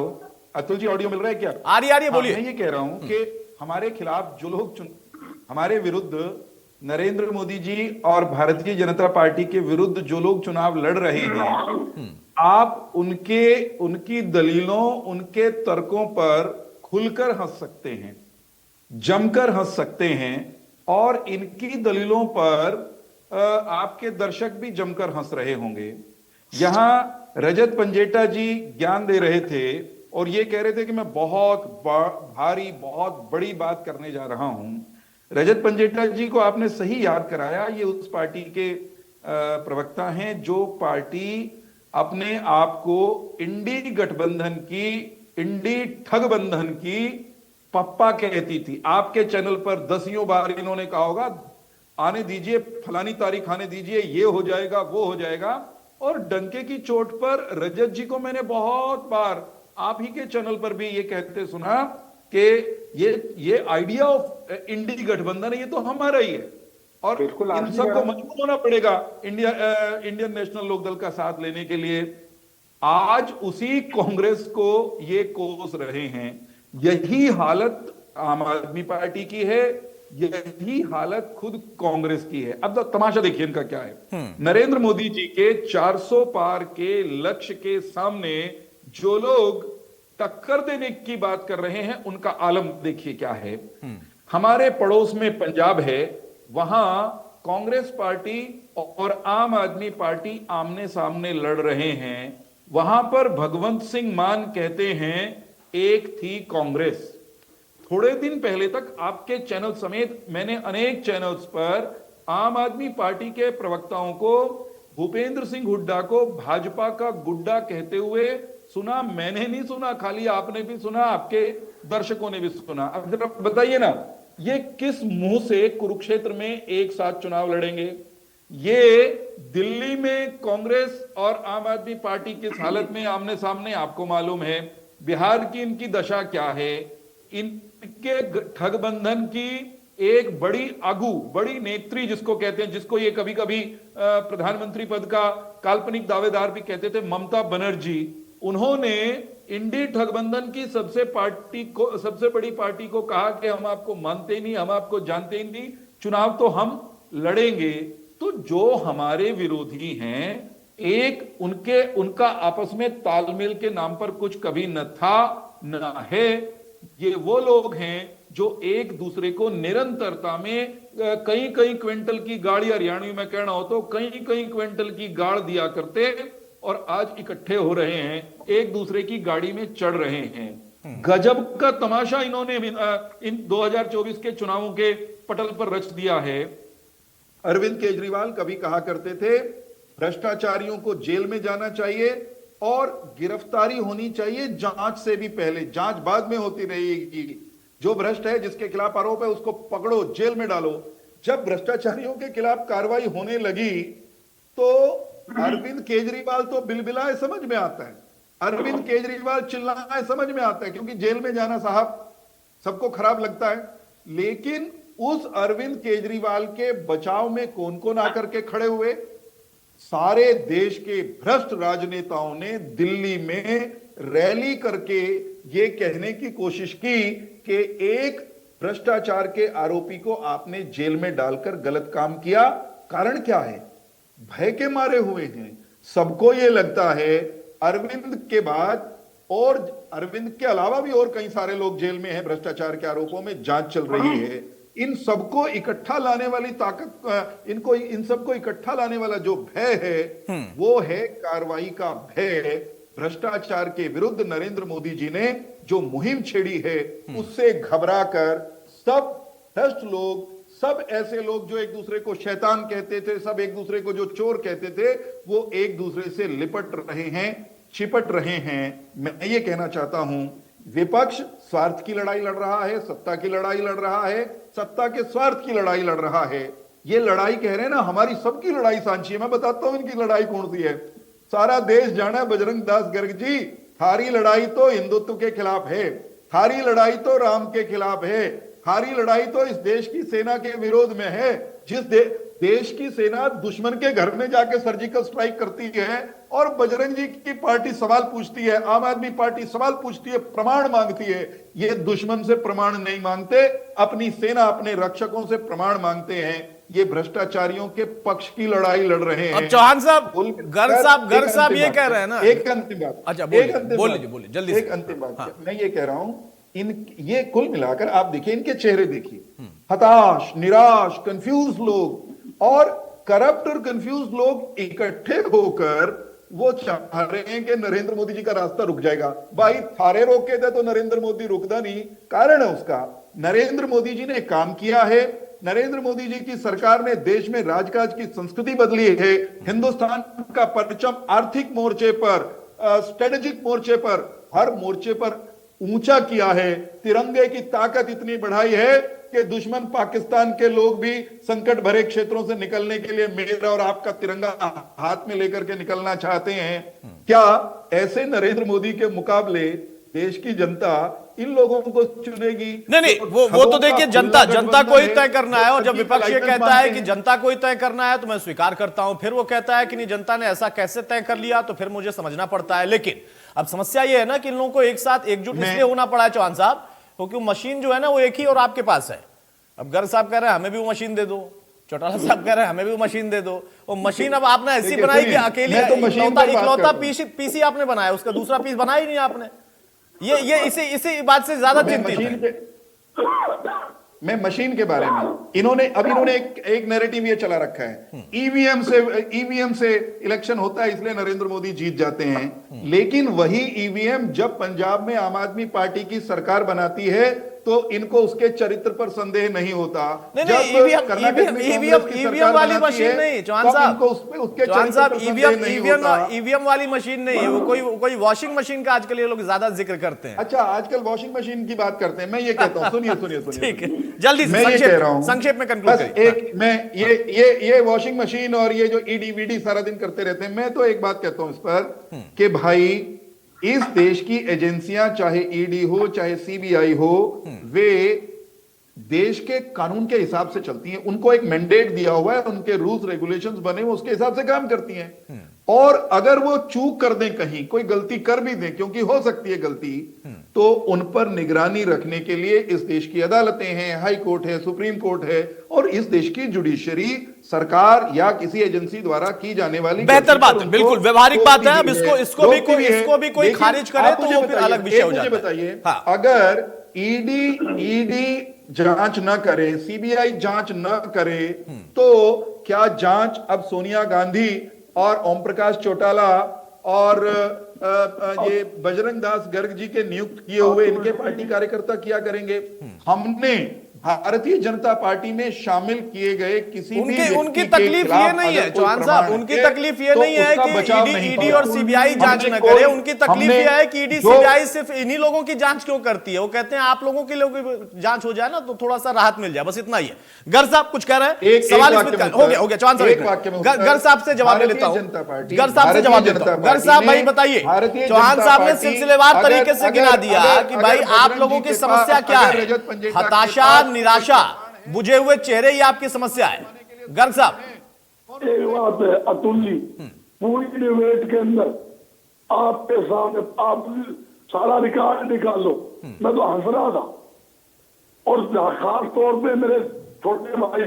अतुल जी, ऑडियो मिल रहा है क्या? आ रही है, बोलिए। मैं ये कह रहा हूं कि हमारे खिलाफ जो लोग हमारे विरुद्ध नरेंद्र मोदी जी और भारतीय जनता पार्टी के विरुद्ध जो लोग चुनाव लड़ रहे हैं, आप उनकी दलीलों, उनके तर्कों पर खुलकर हंस सकते हैं, जमकर हंस सकते हैं, और इनकी दलीलों पर आपके दर्शक भी जमकर हंस रहे होंगे। यहां रजत पंजेटा जी ज्ञान दे रहे थे और ये कह रहे थे कि मैं बहुत भारी, बहुत बड़ी बात करने जा रहा हूं। रजत पंजेटा जी को आपने सही याद कराया, ये उस पार्टी के प्रवक्ता हैं जो पार्टी अपने आप को इंडी गठबंधन की, इंडी ठगबंधन की पप्पा कहती थी। आपके चैनल पर दसियों बार इन्होंने कहा होगा, आने दीजिए, फलानी तारीख आने दीजिए, ये हो जाएगा, वो हो जाएगा। और डंके की चोट पर रजत जी को मैंने बहुत बार आप ही के चैनल पर भी ये कहते सुना कि ये आइडिया ऑफ इंडी गठबंधन है, ये तो हमारा ही है, और इन सबको मजबूर होना पड़ेगा इंडियन नेशनल लोकदल का साथ लेने के लिए। आज उसी कांग्रेस को ये कोस रहे हैं। यही हालत आम आदमी पार्टी की है, यही हालत खुद कांग्रेस की है। अब तो तमाशा देखिए इनका क्या है। नरेंद्र मोदी जी के 400 पार के लक्ष्य के सामने जो लोग टक्कर देने की बात कर रहे हैं, उनका आलम देखिए क्या है। हमारे पड़ोस में पंजाब है, वहां कांग्रेस पार्टी और आम आदमी पार्टी आमने सामने लड़ रहे हैं। वहां पर भगवंत सिंह मान कहते हैं एक थी कांग्रेस। थोड़े दिन पहले तक आपके चैनल समेत मैंने अनेक चैनल्स पर आम आदमी पार्टी के प्रवक्ताओं को, भूपेंद्र सिंह हुड्डा को भाजपा का गुड्डा कहते हुए सुना। मैंने नहीं सुना, खाली आपने भी सुना, आपके दर्शकों ने भी सुना। अब जरा बताइए ना, ये किस मुंह से कुरुक्षेत्र में एक साथ चुनाव लड़ेंगे? ये दिल्ली में कांग्रेस और आम आदमी पार्टी किस हालत में आमने सामने आपको मालूम है। बिहार की इनकी दशा क्या है। इनके ठगबंधन की एक बड़ी आगू, बड़ी नेत्री जिसको कहते हैं, जिसको ये कभी कभी प्रधानमंत्री पद का काल्पनिक दावेदार भी कहते थे, ममता बनर्जी, उन्होंने इंडी ठगबंधन की सबसे बड़ी पार्टी को कहा कि हम आपको मानते ही नहीं, हम आपको जानते ही नहीं, चुनाव तो हम लड़ेंगे। तो जो हमारे विरोधी हैं, उनका आपस में तालमेल के नाम पर कुछ कभी न था न है। ये वो लोग हैं जो एक दूसरे को निरंतरता में कई कई क्विंटल की गाड़ी, हरियाणवी में कहना हो तो कई कई क्विंटल की गाड़ दिया करते, और आज इकट्ठे हो रहे हैं, एक दूसरे की गाड़ी में चढ़ रहे हैं। गजब का तमाशा इन्होंने इन 2024 के चुनावों के पटल पर रच दिया है। अरविंद केजरीवाल कभी कहा करते थे भ्रष्टाचारियों को जेल में जाना चाहिए और गिरफ्तारी होनी चाहिए जांच से भी पहले, जांच बाद में होती रहेगी। जो भ्रष्ट है, जिसके खिलाफ आरोप है, उसको पकड़ो, जेल में डालो। जब भ्रष्टाचारियों के खिलाफ कार्रवाई होने लगी तो अरविंद केजरीवाल तो बिलबिलाए समझ में आता है, अरविंद केजरीवाल चिल्लाए समझ में आता है, क्योंकि जेल में जाना साहब सबको खराब लगता है। लेकिन उस अरविंद केजरीवाल के बचाव में कौन कौन आकर के खड़े हुए? सारे देश के भ्रष्ट राजनेताओं ने दिल्ली में रैली करके ये कहने की कोशिश की कि एक भ्रष्टाचार के आरोपी को आपने जेल में डालकर गलत काम किया। कारण क्या है? भय के मारे हुए हैं। सबको ये लगता है अरविंद के बाद, और अरविंद के अलावा भी और कई सारे लोग जेल में हैं, भ्रष्टाचार के आरोपों में जांच चल रही है। इन सबको इकट्ठा लाने वाली ताकत, इन सबको इकट्ठा लाने वाला जो भय है वो है कार्रवाई का भय। भ्रष्टाचार के विरुद्ध नरेंद्र मोदी जी ने जो मुहिम छेड़ी है, उससे घबराकर सब भ्रष्ट लोग, सब ऐसे लोग जो एक दूसरे को शैतान कहते थे, सब एक दूसरे को जो चोर कहते थे, वो एक दूसरे से लिपट रहे हैं, चिपट रहे हैं। मैं ये कहना चाहता हूं, विपक्ष स्वार्थ की लड़ाई लड़ रहा है, सत्ता की लड़ाई लड़ रहा है, सत्ता के स्वार्थ की लड़ाई लड़ रहा है। ये लड़ाई कह रहे हैं ना, हमारी सबकी लड़ाई सांची है। मैं बताता हूं इनकी लड़ाई कौन सी है। सारा देश जाना बजरंग दास गर्ग जी, थारी लड़ाई तो हिंदुत्व के खिलाफ है, थारी लड़ाई तो राम के खिलाफ है, थारी लड़ाई तो इस देश की सेना के विरोध में है। जिस देश की सेना दुश्मन के घर में जाके सर्जिकल स्ट्राइक करती है और बजरंग जी की पार्टी सवाल पूछती है, आम आदमी पार्टी सवाल पूछती है, प्रमाण मांगती है। ये दुश्मन से प्रमाण नहीं मांगते, अपनी सेना, अपने रक्षकों से प्रमाण मांगते हैं। ये भ्रष्टाचारियों के पक्ष की लड़ाई लड़ रहे हैं। अब चौहान साहब, बोल- गर्ग साहब ये कह रहे हैं ना। एक अंतिम बात। अच्छा, एक अंतिम बोल बात। लीजिए, बोलिए जल्दी से। एक अंतिम बात। मैं ये कह रहा हूं, ये कुल मिलाकर आप देखिए, इनके चेहरे देखिए, हताश, निराश, कंफ्यूज लोग, और करप्ट और कंफ्यूज लोग इकट्ठे होकर वो चाह रहे हैं कि नरेंद्र मोदी जी का रास्ता रुक जाएगा। भाई थारे रोके थे तो नरेंद्र मोदी रुकदा नहीं। कारण है उसका, नरेंद्र मोदी जी ने काम किया है। नरेंद्र मोदी जी की सरकार ने देश में राजकाज की संस्कृति बदली है। हिंदुस्तान का परचम आर्थिक मोर्चे पर, स्ट्रेटेजिक मोर्चे पर, हर मोर्चे पर ऊंचा किया है। तिरंगे की ताकत इतनी बढ़ाई है कि दुश्मन पाकिस्तान के लोग भी संकट भरे क्षेत्रों से निकलने के लिए मेरा और आपका तिरंगा हाथ में लेकर के निकलना चाहते हैं। क्या ऐसे नरेंद्र मोदी के मुकाबले देश की जनता इन लोगों को चुनेगी? नहीं, वो तो देखिए, जनता को ही तय करना है। और जब विपक्ष ये कहता है कि जनता को ही तय करना है तो मैं स्वीकार करता हूं। फिर वो कहता है कि नहीं, जनता ने ऐसा कैसे तय कर लिया, तो फिर मुझे समझना पड़ता है। लेकिन अब समस्या ये है ना कि इन लोगों को एक साथ एकजुट इसलिए होना पड़ा है चौहान साहब, क्योंकि मशीन जो है ना वो एक ही और आपके पास है। अब गर्ग साहब कह रहे हैं हमें भी वो मशीन दे दो, चौटाला साहब कह रहे हैं हमें भी वो मशीन दे दो। वो मशीन अब आपने ऐसी बनाई कि अकेली इकलौता पीसी आपने बनाया, उसका दूसरा पीस बनाया ही नहीं आपने। ये इसी बात से ज्यादा चिंतित है। मैं मशीन के बारे में, इन्होंने एक नैरेटिव ये चला रखा है, ईवीएम से इलेक्शन होता है इसलिए नरेंद्र मोदी जीत जाते हैं। लेकिन वही ईवीएम जब पंजाब में आम आदमी पार्टी की सरकार बनाती है तो इनको उसके चरित्र पर संदेह नहीं होता। ईवीएम वाली मशीन नहीं चौहान साहब, ईवीएम वाली मशीन नहीं है वो, कोई वॉशिंग मशीन का आजकल ये लोग ज्यादा जिक्र करते हैं। अच्छा, आजकल वॉशिंग मशीन की बात करते हैं। मैं ये कहता हूं, सुनिए ठीक है, जल्दी से संक्षेप में कंक्लूड करिए। मैं ये वॉशिंग मशीन और ये जो ईडी वीडी सारा दिन करते रहते हैं, मैं तो एक बात कहता हूं इस पर कि भाई इस देश की एजेंसियां, चाहे ईडी हो चाहे सीबीआई हो, वे देश के कानून के हिसाब से चलती हैं। उनको एक मैंडेट दिया हुआ है, उनके रूल्स रेगुलेशंस बने हुए, उसके हिसाब से काम करती हैं। और अगर वो चूक कर दें, कहीं कोई गलती कर भी दें, क्योंकि हो सकती है गलती, तो उन पर निगरानी रखने के लिए इस देश की अदालतें हैं, हाई कोर्ट है, सुप्रीम कोर्ट है, और इस देश की जुडिशरी सरकार या किसी एजेंसी द्वारा की जाने वाली बेहतर बात है, बिल्कुल व्यवहारिक बात है। अब इसको भी कोई खारिज करे तो वो फिर अलग विषय हो जाता है। मुझे बताइए, अगर ईडी जांच न करे, सीबीआई जांच न करे, तो क्या जांच अब सोनिया गांधी और ओम प्रकाश चौटाला और ये बजरंग दास गर्ग जी के नियुक्त किए हुए इनके पार्टी कार्यकर्ता किया करेंगे? हमने भारतीय जनता पार्टी में शामिल किए गए किसी उनकी तकलीफ ये नहीं है चौहान साहब, उनकी तकलीफ ये नहीं है कि ईडी और सीबीआई जांच न करे। उनकी तकलीफ ये है कि ईडी सीबीआई सिर्फ इन्हीं लोगों की जांच क्यों करती है। वो कहते हैं आप लोगों की जांच हो जाए ना तो थोड़ा सा राहत मिल जाए, बस इतना ही है। गर्ग साहब कुछ कह रहे हैं, सवाल हो गया चौहान साहब, गर्ग साहब से जवाब ले लेता हूँ। गर्ग साहब से जवाब देता हूँ। गर्ग साहब भाई बताइए, चौहान साहब ने सिलसिलेवार तरीके से गिना दिया कि भाई आप लोगों की समस्या क्या है, हताशा, निराशा, बुझे हुए चेहरे ही आपकी समस्या है। गर्ग साहब, एक बात है अतुल जी, पूरी डिबेट के अंदर आपके सामने आप सारा रिकॉर्ड निकाल लो, मैं तो हंस रहा था। और खास तौर पे मेरे छोटे भाई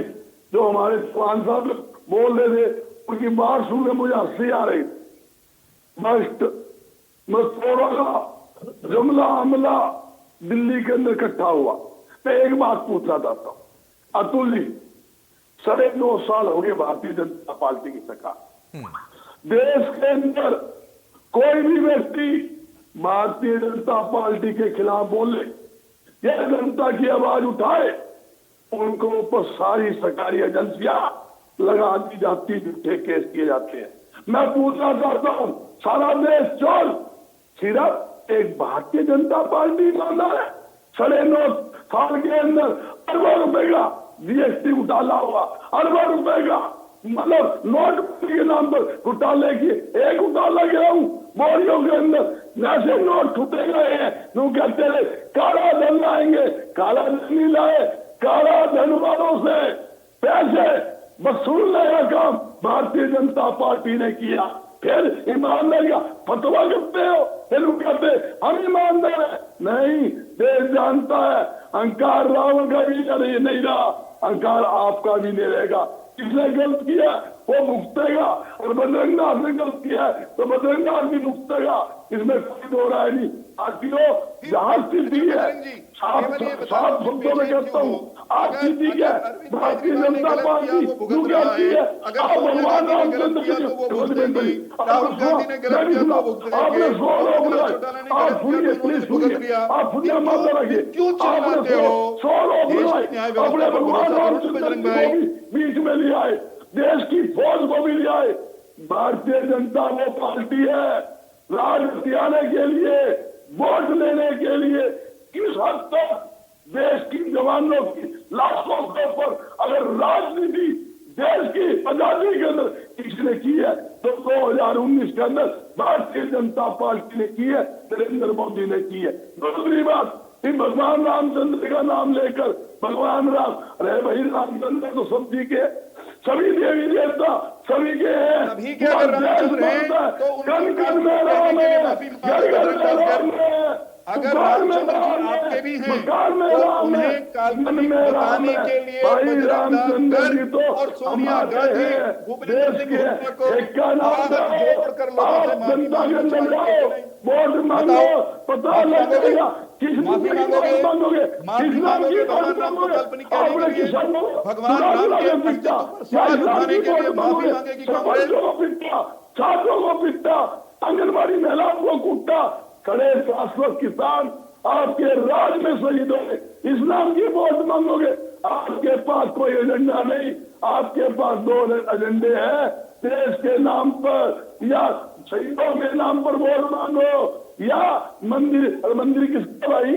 जो हमारे चौहान साहब बोल रहे थे, उनकी बात सुन के मुझे हंसी आ रही। मैं थोड़ा सा जुमला हमला दिल्ली के अंदर इकट्ठा हुआ। मैं एक बात पूछना चाहता हूं अतुल जी, 9.5 साल हो गए भारतीय जनता पार्टी की सरकार। देश के अंदर कोई भी व्यक्ति भारतीय जनता पार्टी के खिलाफ बोले या जनता की आवाज उठाए, उनको ऊपर सारी सरकारी एजेंसियां लगा दी जाती, झूठे केस किए जाते हैं। मैं पूछना चाहता हूं, सारा देश चोर, सिर्फ एक भारतीय जनता पार्टी ईमानदार है? 9.5 साल के अंदर अरबों रुपए का जीएसटी घोटाला हुआ, अरबों रुपए का, मतलब नोट के नाम पर घोटाले की एक घोटाला गया हूं, बोरियों के अंदर ऐसे नोट छूटे गए हैं। लोग कहते रहे काला धन लाएंगे, काला धन नहीं लाए, काला धन वालों से पैसे वसूलने का काम भारतीय जनता पार्टी ने किया। फिर ईमानदारी का फतवा करते हो, फिर कहते हम ईमानदार है। नहीं, देश जानता है अहंकार रावण का भी नहीं रहा, अहंकार आपका भी नहीं रहेगा। किसने गलत किया वो भुगतेगा, और बजरंग नाथ ने गलत किया है तो बजरंग नाथ भी भुगतेगा, इसमें कोई दो राय नहीं। साथियों, जहां स्थिति है, साफ शब्दों में कहता हूँ, आप स्थिति क्या है, भारतीय जनता पार्टी जो कहती है आप भगवान रामचंद्र आपने आप सुनिए, प्लीज सुनिए, आप सुनिए, माता रखिए, आपने अपने भगवान रामचंद्र को भी बीच में ले आए, देश की फौज को भी ले आए। भारतीय जनता वो पार्टी है राज बतियाने के लिए, वोट लेने के लिए, किस हद तक देश की जवानों की लाशों के ऊपर अगर राजनीति देश की आजादी के अंदर किसने की है तो 2019 के अंदर भारतीय जनता पार्टी ने की है, नरेंद्र मोदी ने की है। दूसरी बात, भगवान रामचंद्र का नाम लेकर भगवान राम, अरे भाई रामचंद्र तो सब्जी के, सभी देवी देवता सभी के हैं, सभी के अगर रामचंद्र हैं तो कण में राम है, घर घर में राम है, अगर रामचंद्र जी आपके भी हैं तो उन्हें काल्पनिक बताने के लिए रामचंद्र जी तो और सोनिया गांधी भूपेंद्र सिंह हुड्डा को जोड़ कर लोगों से वोट मांगो, पता लगेगा माफी मांगोगे भगवान राम को काल्पनिक कहने के लिए, भगवान राम के अस्तित्व पर सवाल उठाने के लिए माफी मांगेगी कांग्रेस। छात्रों को पिटता, आंगनबाड़ी महिलाओं को कूटता, खड़े शाश्वत किसान आपके राज में शहीद होंगे, इस्लाम की वोट मांगोगे। आपके पास कोई एजेंडा नहीं, आपके पास दो एजेंडे हैं, देश के नाम पर या शहीदों के नाम पर वोट मांगो, या मंदिर किसका भाई,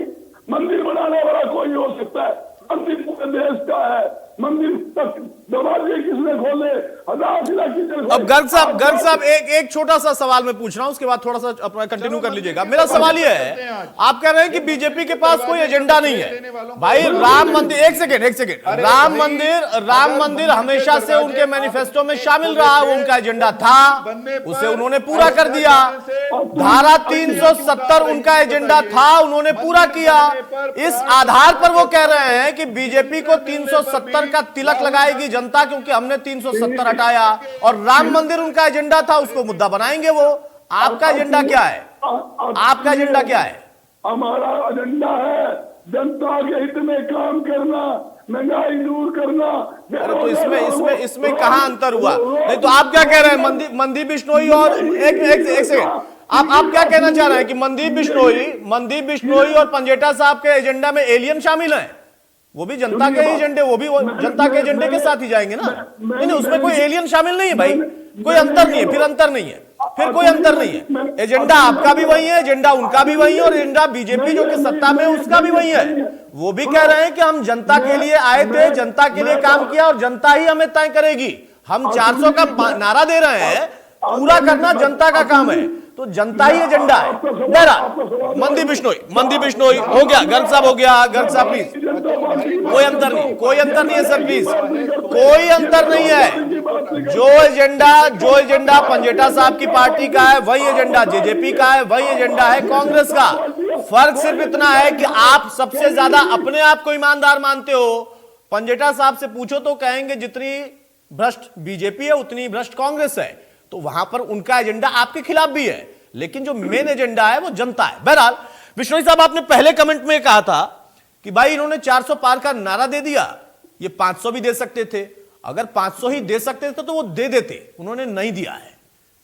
मंदिर बनाने वाला कोई हो सकता है, मंदिर पूरे देश का है, मंदिर तक दरवाजे किसने खोले, अब गर्ग साहब एक छोटा सा सवाल मैं पूछ रहा हूं, उसके बाद थोड़ा सा अपना कंटिन्यू कर लीजिएगा। मेरा सवाल यह है, आप कह रहे हैं कि बीजेपी के पास कोई एजेंडा नहीं है। भाई राम मंदिर, एक सेकेंड, राम मंदिर हमेशा से उनके मैनिफेस्टो में शामिल रहा, वो उनका एजेंडा था, उसे उन्होंने पूरा कर दिया। धारा 370 उनका एजेंडा था, उन्होंने पूरा किया। इस आधार पर वो कह रहे हैं कि बीजेपी को 370 का तिलक लगाएगी जनता, क्योंकि हमने 370 हटाया, और राम मंदिर उनका एजेंडा था, उसको मुद्दा बनाएंगे वो। आपका एजेंडा क्या है? आपका एजेंडा क्या है? हमारा एजेंडा है जनता के हित में काम करना, महंगाई दूर करना। तो इसमें कहां अंतर हुआ? नहीं तो आप क्या कह रहे हैं, मनदीप बिश्नोई और एक सेकंड, आप क्या कहना चाह रहे हैं कि मनदीप बिश्नोई और पंजेटा साहब के एजेंडा में एलियन शामिल हैं? वो भी जनता के एजेंडे, वो भी जनता के एजेंडे के साथ ही जाएंगे ना? नहीं, उसमें कोई एलियन शामिल नहीं है भाई, कोई अंतर नहीं है, फिर कोई अंतर नहीं है। एजेंडा आपका भी वही है, एजेंडा उनका भी वही है, और एजेंडा बीजेपी जो कि सत्ता में उसका भी वही है। वो भी कह रहे हैं कि हम जनता के लिए आए थे, जनता के लिए काम किया, और जनता ही हमें तय करेगी। हम 400 का नारा दे रहे हैं, पूरा करना जनता का काम है, तो जनता ही एजेंडा है। बहरहाल मनदीप बिश्नोई हो गया, गर्ग साहब हो गया, गर्ग साहब प्लीज। कोई अंतर नहीं है सर, प्लीज कोई अंतर नहीं है। जो एजेंडा पंजेटा साहब की पार्टी का है वही एजेंडा जेजेपी का है, वही एजेंडा है कांग्रेस का। फर्क सिर्फ इतना है कि आप सबसे ज्यादा अपने आप को ईमानदार मानते हो। पंजेटा साहब से पूछो तो कहेंगे जितनी भ्रष्ट बीजेपी है उतनी भ्रष्ट कांग्रेस है, तो वहां पर उनका एजेंडा आपके खिलाफ भी है, लेकिन जो मेन एजेंडा है वो जनता है। बहरहाल बिश्नोई साहब, आपने पहले कमेंट में कहा था कि भाई इन्होंने 400 पार का नारा दे दिया, ये 500 भी दे सकते थे। अगर 500 ही दे सकते थे तो वो दे देते, उन्होंने नहीं दिया है।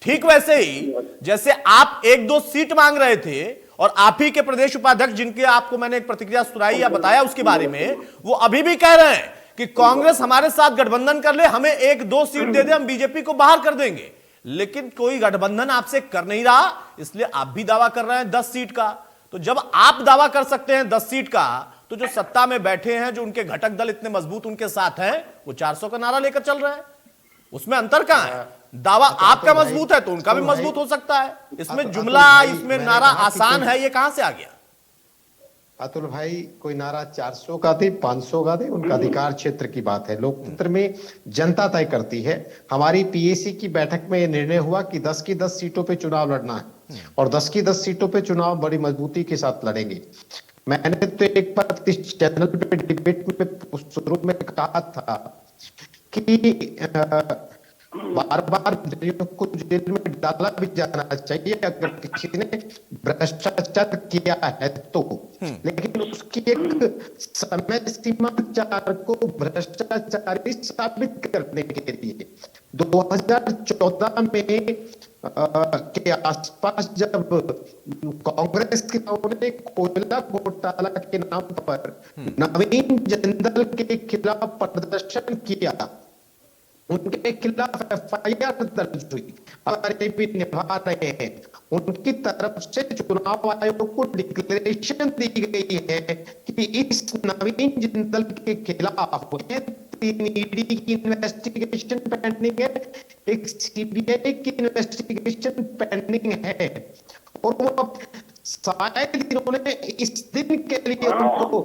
ठीक वैसे ही जैसे आप 1-2 सीट मांग रहे थे, और आप ही के प्रदेश उपाध्यक्ष, जिनके आपको मैंने एक प्रतिक्रिया सुनाई या बताया उसके बारे में, वो अभी भी कह रहे हैं कि कांग्रेस हमारे साथ गठबंधन कर ले, हमें 1-2 सीट दे दे, हम बीजेपी को बाहर कर देंगे। लेकिन कोई गठबंधन आपसे कर नहीं रहा, इसलिए आप भी दावा कर रहे हैं 10 सीट का। तो जब आप दावा कर सकते हैं 10 सीट का, तो जो सत्ता में बैठे हैं, जो उनके घटक दल इतने मजबूत उनके साथ हैं, वो 400 का नारा लेकर चल रहे हैं। उसमें अंतर कहां है? दावा आपका मजबूत है तो उनका भी मजबूत हो सकता है। इसमें जुमला, इसमें नारा आसान है, ये कहां से आ गया? अतुल भाई, कोई नारा 400 का दे, 500 का दे, उनका अधिकार क्षेत्र की बात है। लोकतंत्र में जनता तय करती है। हमारी पीएसी की बैठक में यह निर्णय हुआ कि 10 की 10 सीटों पे चुनाव लड़ना है, और 10 की 10 सीटों पे चुनाव बड़ी मजबूती के साथ लड़ेंगे। मैंने तो एक बार इस चैनल पे डिबेट में शुरू में कहा था कि बार बार को जेल में डाला भी जाना चाहिए अगर किसी ने भ्रष्टाचार किया है तो, लेकिन उसकी एक समय सीमा चार को भ्रष्टाचारी साबित करने के लिए 2014 में के आसपास जब कांग्रेस के ने कोयला घोटाला के नाम पर नवीन जिंदल के खिलाफ प्रदर्शन किया, उनके खिलाफ FIR दर्ज हुई और ये भी निभा रहे हैं। उनकी तरफ से चुनाव आयोग को डिक्लेरेशन दी गई है कि इस नवीन जिंदल के खिलाफ 3 ED की इन्वेस्टिगेशन पेंडिंग है, एक CBI की इन्वेस्टिगेशन पेंडिंग है, और वो शायद इन्होंने इस दिन के लिए उनको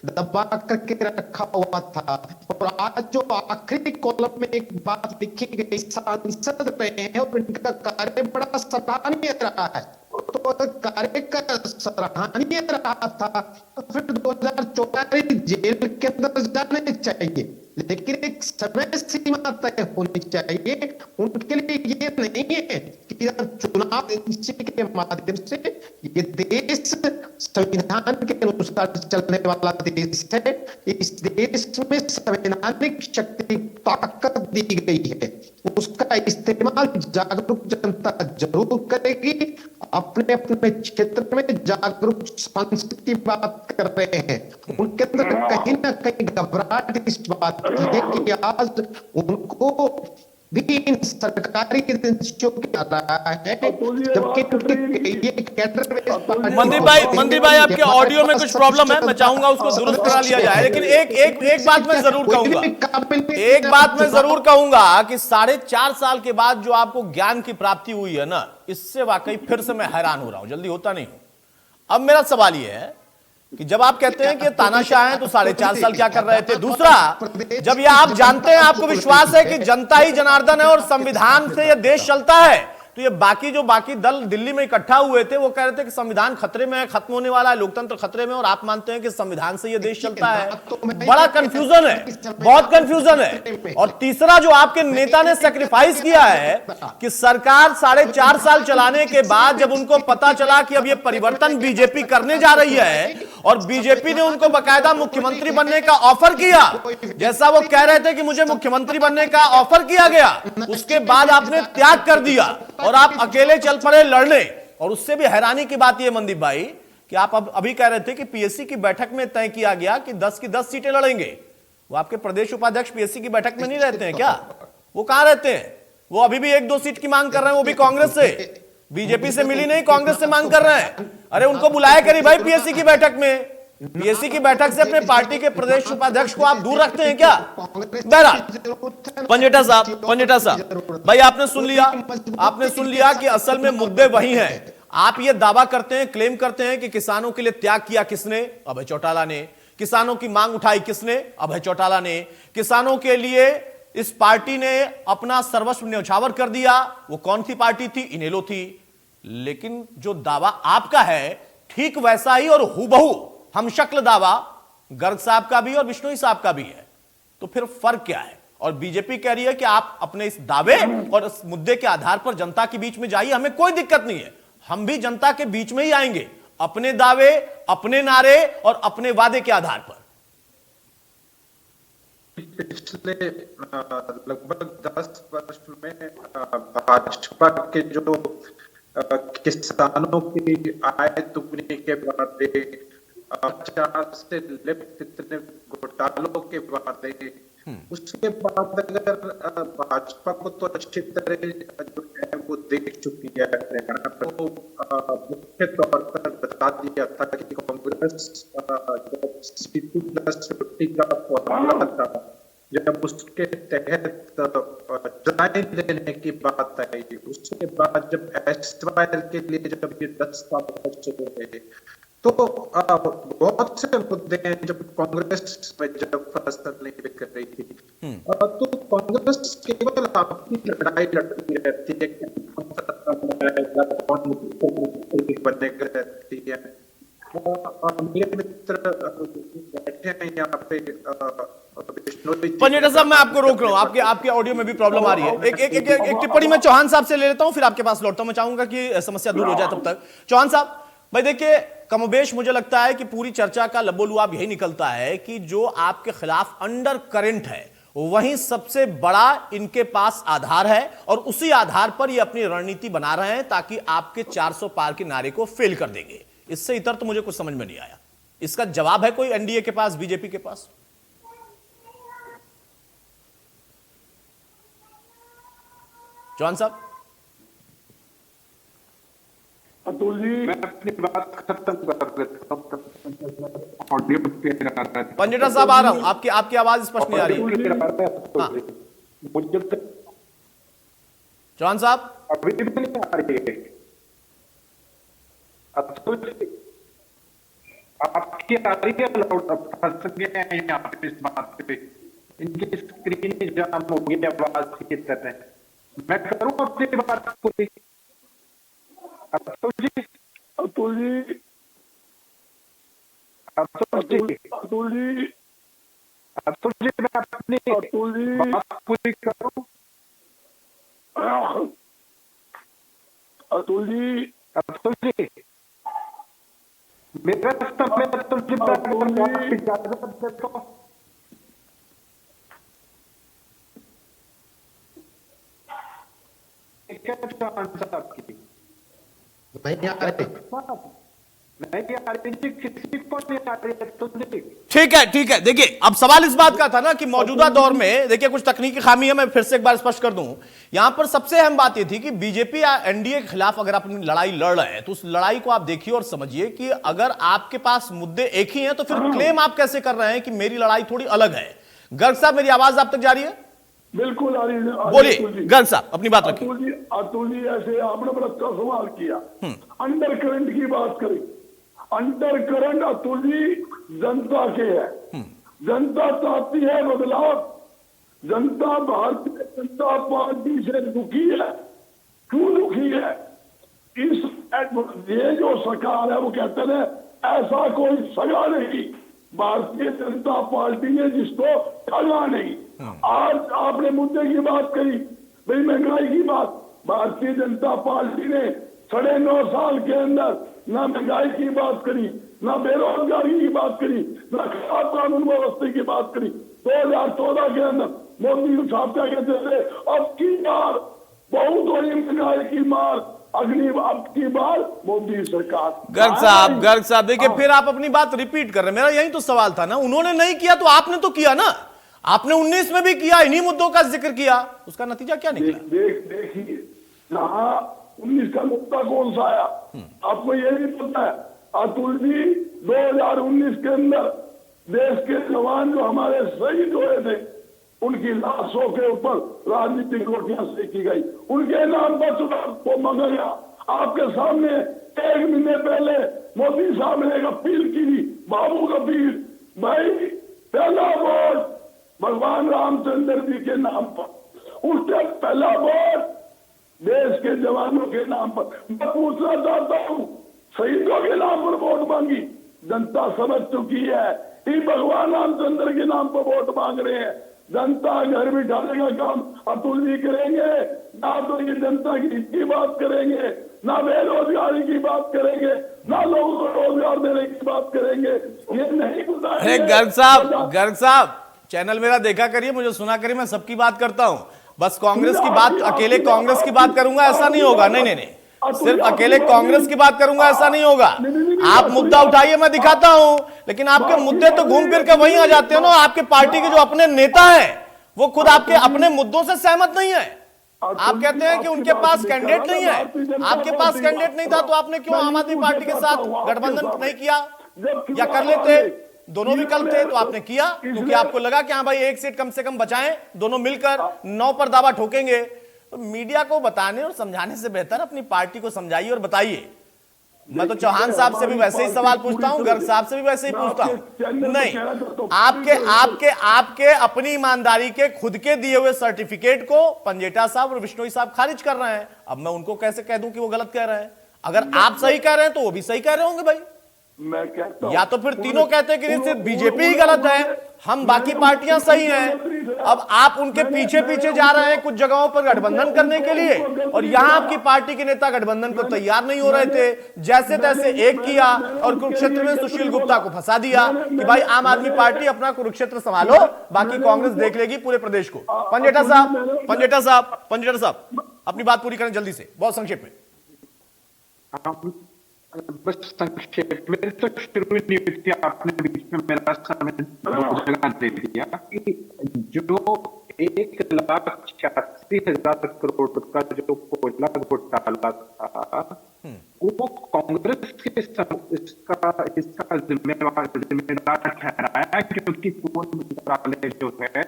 दबा करके रखा हुआ था। और आज जो आखिरी कॉलम में एक बात लिखी गई, सांसद रहे हैं और इनका कार्य बड़ा सराहनीय रहा है, तो कार्य का सराहनीय रहा था तो फिर 2014 जेल के अंदर जाने चाहिए, लेकिन एक समय सीमा तय होनी चाहिए। उनके लिए ये नहीं है कि चुनाव इसी के माध्यम से, ये देश संविधान के अनुसार चलने वाला देश है, इस देश में संवैधानिक शक्ति ताकत दी गई है, उसका इस्तेमाल जागरूक जनता जरूर करेगी। अपने अपने क्षेत्र में जागरूक सांसद की बात कर रहे हैं, उनके अंदर कहीं ना कहीं घबराहट इस बात की है कि आज उनको भी इन सरकारी एजेंसियों की आ रहा है, जबकि ये कैडर मंदिर भाई आपके ऑडियो में कुछ प्रॉब्लम है, मैं चाहूंगा उसको दुरुस्त करा लिया जाए, लेकिन एक बात मैं जरूर कहूंगा, एक बात मैं जरूर कहूंगा कि 4.5 साल के बाद जो आपको ज्ञान की प्राप्ति हुई है ना, इससे वाकई फिर से मैं हैरान हो रहा हूं, जल्दी होता नहीं हूं। अब मेरा सवाल यह है कि जब आप कहते हैं कि तानाशाह हैं तो 4.5 साल क्या कर रहे थे? दूसरा, जब ये आप जानते हैं, आपको विश्वास है कि जनता ही जनार्दन है और संविधान से ये देश चलता है, तो ये बाकी दल दिल्ली में इकट्ठा हुए थे, वो कह रहे थे कि संविधान खतरे में है, खत्म होने वाला है, लोकतंत्र खतरे में, और आप मानते हैं कि संविधान से ये देश चलता है। बड़ा कंफ्यूजन है, बहुत कंफ्यूजन है। और तीसरा, जो आपके नेता ने सैक्रिफाइस किया है कि सरकार 4.5 साल चलाने के बाद जब उनको पता चला कि अब ये परिवर्तन बीजेपी करने जा रही है और बीजेपी ने उनको बाकायदा मुख्यमंत्री बनने का ऑफर किया, जैसा वो कह रहे थे कि मुझे मुख्यमंत्री बनने का ऑफर किया गया, उसके बाद आपने त्याग कर दिया और आप अकेले चल पड़े लड़ने। और उससे भी हैरानी की बात यह मनदीप भाई कि आप अभी कह रहे थे कि पीएससी की बैठक में तय किया गया कि 10 की 10 सीटें लड़ेंगे। वो आपके प्रदेश उपाध्यक्ष पीएससी की बैठक में नहीं रहते हैं क्या? वो कहां रहते हैं? वो अभी भी 1-2 सीट की मांग कर रहे हैं, वो भी कांग्रेस से, बीजेपी से मिली नहीं, कांग्रेस से मांग कर रहे हैं। अरे उनको बुलाया करिए भाई पीएससी की बैठक में। पीएससी की बैठक से अपने पार्टी के प्रदेश उपाध्यक्ष को आप दूर रखते हैं क्या? बहरहाल पंजेटा साहब भाई, आपने सुन लिया कि असल में मुद्दे वही हैं। आप ये दावा करते हैं, क्लेम करते हैं कि किसानों के लिए त्याग किया किसने? अभय चौटाला ने। किसानों की मांग उठाई किसने? अभय चौटाला ने। किसानों के लिए इस पार्टी ने अपना सर्वस्व न्यौछावर कर दिया, वो कौन सी पार्टी थी? इनेलो थी। लेकिन जो दावा आपका है ठीक वैसा ही और हूबहू हम शक्ल दावा गर्ग साहब का भी और बिश्नोई साहब का भी है, तो फिर फर्क क्या है? और बीजेपी कह रही है कि आप अपने इस दावे और इस मुद्दे के आधार पर जनता के बीच में जाइए, हमें कोई दिक्कत नहीं है, हम भी जनता के बीच में ही आएंगे, अपने दावे, अपने नारे और अपने वादे के आधार पर। पिछले लगभग 10 वर्ष में भाजपा के जो किसानों की आय दुगनी के वादे, प्रचार से लिप्त इतने घोटालों के वादे, उसके बाद अगर भाजपा को तो अच्छी तरह जो है वो देख चुकी है हरियाणा को, मुख्य तौर पर बता दिया था कि कांग्रेस CP+50 का फॉर्मूला था, जब उसके तहत जनाइन देने की बात आई, उसके बाद जब SYL के लिए जब ये 10 साल शुरू हुए, तो बहुत से मुद्दे हैं जब कांग्रेस में जब फसल नहीं बिक रही थी, तो कांग्रेस केवल अपनी लड़ाई लड़ती रहती है, कौन मुख्यमंत्री बने रहती है, मेरे मित्र बैठे हैं यहाँ पे बिश्नोई जी। पंजेटा साहब, मैं आपको रोक रहा हूं, आपके ऑडियो में भी प्रॉब्लम आ रही है। एक टिप्पणी मैं चौहान साहब से ले लेता हूं, फिर आपके पास लौटता हूं। मैं चाहूंगा कि समस्या दूर हो जाए तब तक। चौहान साहब भाई देखिए, कमोबेश मुझे लगता है कि पूरी चर्चा का लबोलुआब यही निकलता है कि जो आपके खिलाफ अंडर करंट है वहीं सबसे बड़ा इनके पास आधार है, और उसी आधार पर ये अपनी रणनीति बना रहे हैं ताकि आपके 400 पार के नारे को फेल कर देंगे। इससे इतर तो मुझे कुछ समझ में नहीं आया। इसका जवाब है कोई एनडीए के पास, बीजेपी के पास? चौहान साहब, अतुल जी, मैं अपनी बात खत्म कर लेता हूं। ऑडियो क्लियर आ रहा है। पंजेटा साहब आ रहा हूं, आपकी आवाज स्पष्ट नहीं आ रही है। मुझे चौहान साहब अभी भी नहीं आ रही है। अतुल जी, आपकी आ रही है? फंस गए हैं यहाँ पे इस बात पे, इनकी स्क्रीन ही जाम हो गई आवाज की तरह। मैं करूं अपनी बात पूरी? अतुल जी, अतुल जी, अतुल जी, अतुल जी, अतुल जी, मैं अपनी अतुल जी, बात पूरी करूं? अतुल जी, अतुल जी, मेरा समय अतुल जी पर इजाजत देता हूं। क्या साहब की नहीं आ रही। नहीं आ रही जी, किसी को नहीं आ रही है अतुल जी। ठीक है। देखिए, अब सवाल इस बात का था ना कि मौजूदा दौर में देखिए कुछ तकनीकी खामी है। मैं फिर से एक बार स्पष्ट कर दूं, यहां पर सबसे अहम बात यह थी कि बीजेपी या एनडीए के खिलाफ अगर आप अपनी लड़ाई लड़ रहे हैं तो उस लड़ाई को आप देखिए और समझिए कि अगर आपके पास मुद्दे एक ही हैं तो फिर क्लेम आप कैसे कर रहे हैं कि मेरी लड़ाई थोड़ी अलग है। गर्ग साहब, मेरी आवाज आप तक जा रही है? बिल्कुल आ रही है। बोलिए अतुल जी, गर्ग साहब, अपनी बात रखिए। अतुल जी, ऐसे आपने बड़ा अच्छा सवाल किया। अंडर करंट की बात करें, अंडर करंट अतुल जी जनता के है। जनता चाहती है बदलाव। जनता भारतीय जनता पार्टी से दुखी है। क्यों दुखी है? इस ये जो सरकार है वो कहते हैं ऐसा कोई सगा नहीं, भारतीय जनता पार्टी ने जिसको ठगा नहीं। आज आपने मुद्दे की बात करी, भाई महंगाई की बात। भारतीय जनता पार्टी ने 9.5 साल के अंदर ना महंगाई की बात करी, ना बेरोजगारी की बात करी, ना खराब कानून व्यवस्था की बात करी। 2014 के अंदर मोदी साहब क्या कहते थे, अब की बार बहुत बड़ी महंगाई की मार, अब की बार मोदी सरकार। गर्ग साहब देखिए, फिर आप अपनी बात रिपीट कर रहे हैं। मेरा यही तो सवाल था ना, उन्होंने नहीं किया तो आपने तो किया ना। आपने 19 में भी किया, इन्हीं मुद्दों का जिक्र किया, उसका नतीजा क्या निकला? देखिए, जहां 19 का मुद्दा कौन सा आया आपको ये नहीं पता है अतुल जी। 2019 के अंदर देश के जवान जो हमारे शहीद हुए थे, उनकी लाशों के ऊपर राजनीतिक रोटियां सेकी गई, उनके नाम पर चुनाव को मांगा गया। आपके सामने 1 महीने पहले मोदी साहब ने एक अपील की थी, बाबू का अपील, भाई पहला वोट भगवान रामचंद्र जी के नाम पर। उससे पहला वोट देश के जवानों के नाम पर। मैं पूछना चाहता हूँ, शहीदों के नाम पर वोट मांगी, जनता समझ चुकी है कि भगवान रामचंद्र के नाम पर वोट मांग रहे हैं। जनता घर बिठाने का काम अतुल जी करेंगे, ना तो ये जनता की हित की बात करेंगे, ना बेरोजगारी की बात करेंगे, ना लोगों को रोजगार देने की बात करेंगे। ये नहीं अरे गर्ग साहब चैनल मेरा देखा करिए, मुझे सुना करिए, मैं सबकी बात करता हूं। बस कांग्रेस की बात, अकेले कांग्रेस की बात करूंगा ऐसा नहीं होगा। नहीं, सिर्फ अकेले कांग्रेस की बात करूंगा ऐसा नहीं होगा। आप मुद्दा उठाइए, मैं दिखाता हूं, लेकिन आपके मुद्दे तो घूम फिर के वहीं आ जाते हैं ना। आपके पार्टी के जो अपने नेता हैं वो खुद आपके अपने मुद्दों से सहमत नहीं है। आप कहते हैं कि उनके पास कैंडिडेट नहीं है। आपके पास कैंडिडेट नहीं था तो आपने क्यों आम आदमी पार्टी के साथ गठबंधन नहीं किया? या कर लेते, दोनों विकल्प थे तो आपने किया, क्योंकि आपको लगा कि हाँ भाई एक सीट कम से कम बचाएं, दोनों मिलकर 9 पर दावा ठोकेंगे। तो मीडिया को बताने और समझाने से बेहतर अपनी पार्टी को समझाइए और बताइए। मैं तो चौहान साहब से भी वैसे ही सवाल पूछता हूं, गर्ग साहब से भी वैसे ही पूछता हूं। नहीं, आपके अपनी ईमानदारी के खुद के दिए हुए सर्टिफिकेट को पंजेटा साहब और बिश्नोई साहब खारिज कर रहे हैं। अब मैं उनको कैसे कह दूं कि वो गलत कह रहे हैं? अगर आप सही कह रहे हैं तो वो भी सही कह रहे होंगे भाई। मैं कहता हूं या तो फिर तीनों कहते हैं कि सिर्फ बीजेपी ही गलत है, हम बाकी पार्टियां सही हैं। अब आप उनके पीछे पीछे जा रहे हैं कुछ जगहों पर गठबंधन करने के लिए, और यहां आपकी पार्टी के नेता गठबंधन को तैयार नहीं हो रहे थे, जैसे तैसे एक किया और कुरुक्षेत्र में सुशील गुप्ता को फंसा दिया कि भाई आम आदमी पार्टी अपना कुरुक्षेत्र संभालो, बाकी कांग्रेस देख लेगी पूरे प्रदेश को। पंजेटा साहब अपनी बात पूरी करें जल्दी से, बहुत संक्षेप में। बस संक्षेप में तो शुरू नहीं हुई थी, आपने बीच में मेरा समय जगह दे दिया कि जो 1,86,000 करोड़ का जो कोयला घोटाला था वो कांग्रेस के इसका जिम्मेदार ठहराया, क्योंकि पूर्ण मंत्रालय जो है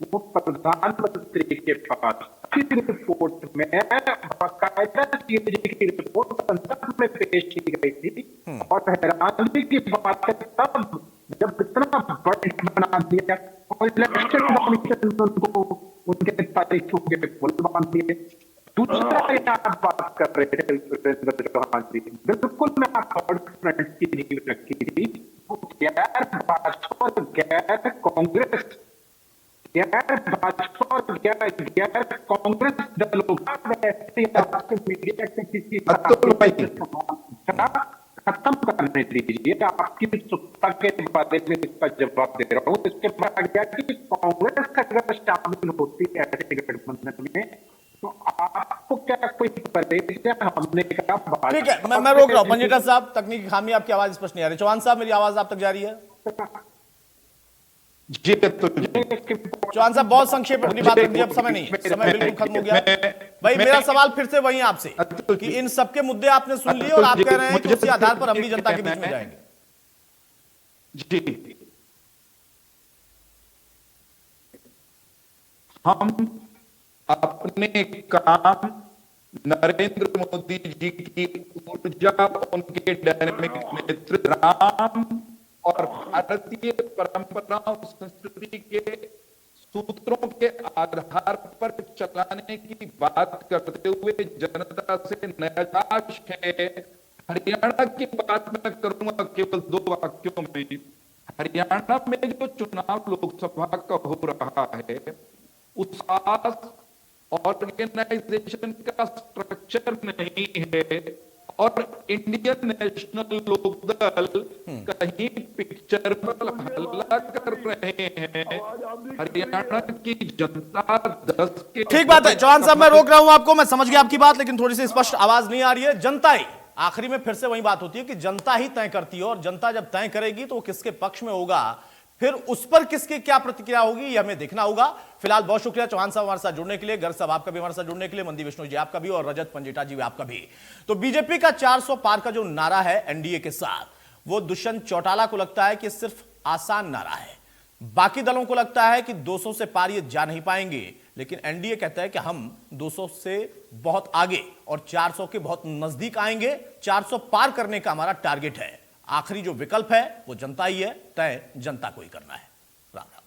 वो प्रधानमंत्री के पास रिपोर्ट में बाकायदा सीएजी की रिपोर्ट संसद में पेश की गई थी। और हैरानी की बात है तब जब इतना बजट बना दिया और इलेक्शन कमीशन उनको उनके तारीखों के पुल बांध दिए। दूसरा आप बात कर रहे थे वीरेंद्र चौहान जी, बिल्कुल मैं थर्ड फ्रंट की नींव रखी थी, वो गैर भाजपा गैर कांग्रेस गैर भाजपा और गैर कांग्रेस दलों का आपके मीडिया के किसी खत्म करने दीजिए। आपकी उत्सुकता के बारे में इसका जवाब दे रहा हूँ। इसके बाद गया कि कांग्रेस अगर शामिल होती है ऐसे गठबंधन में तो आपको क्या कोई परहेज हमने कहा? ठीक है, मैं रोक रहा हूं पंजेटा साहब, तकनीकी खामी, आपकी आवाज स्पष्ट नहीं आ रही। चौहान साहब मेरी आवाज आप तक जा रही है? जी तो चौहान साहब बहुत संक्षेप में अपनी बात कर दी, अब समय नहीं है, समय बिल्कुल खत्म हो गया। भाई मेरा सवाल फिर से वही आपसे कि इन सबके मुद्दे आपने सुन लिए और आप कह रहे हैं कि उसी आधार पर हम भी जनता के बीच में जाएंगे। जी, हम अपने काम नरेंद्र मोदी जी की ऊर्जा, उनके डायनेमिक नेतृत्व, राम और भारतीय परंपराओं संस्कृति के सूत्रों के आधार पर चलाने की बात करते हुए जनता से निराश है। हरियाणा की बात मैं करूंगा केवल 2 वाक्यों में। हरियाणा में जो चुनाव लोकसभा का हो रहा है उसका ऑर्गेनाइजेशन का स्ट्रक्चर नहीं है और इंडियन नेशनल लोकदल कहीं पिक्चर पर हल्ला कर रहे हैं। हरियाणा की जनता 10 के ठीक बात है चौहान साहब, मैं रोक रहा हूं आपको, मैं समझ गया आपकी बात, लेकिन थोड़ी सी स्पष्ट आवाज नहीं आ रही है। जनता ही आखिरी में फिर से वही बात होती है कि जनता ही तय करती है, और जनता जब तय करेगी तो वो किसके पक्ष में होगा, फिर उस पर किसकी क्या प्रतिक्रिया होगी ये हमें देखना होगा। फिलहाल बहुत शुक्रिया चौहान साहब हमारे साथ जुड़ने के लिए, गर्ग साहब आपका भी हमारे साथ जुड़ने के लिए, मंदी विष्णु जी आपका भी, और रजत पंजेटा जी आपका भी। तो बीजेपी का 400 पार का जो नारा है एनडीए के साथ, वो दुष्यंत चौटाला को लगता है कि सिर्फ आसान नारा है, बाकी दलों को लगता है कि 200 से पार ये जा नहीं पाएंगे, लेकिन एनडीए कहता है कि हम 200 से बहुत आगे और 400 के बहुत नजदीक आएंगे, 400 पार करने का हमारा टारगेट है। आखिरी जो विकल्प है वो जनता ही है, तय जनता को ही करना है। राम राम।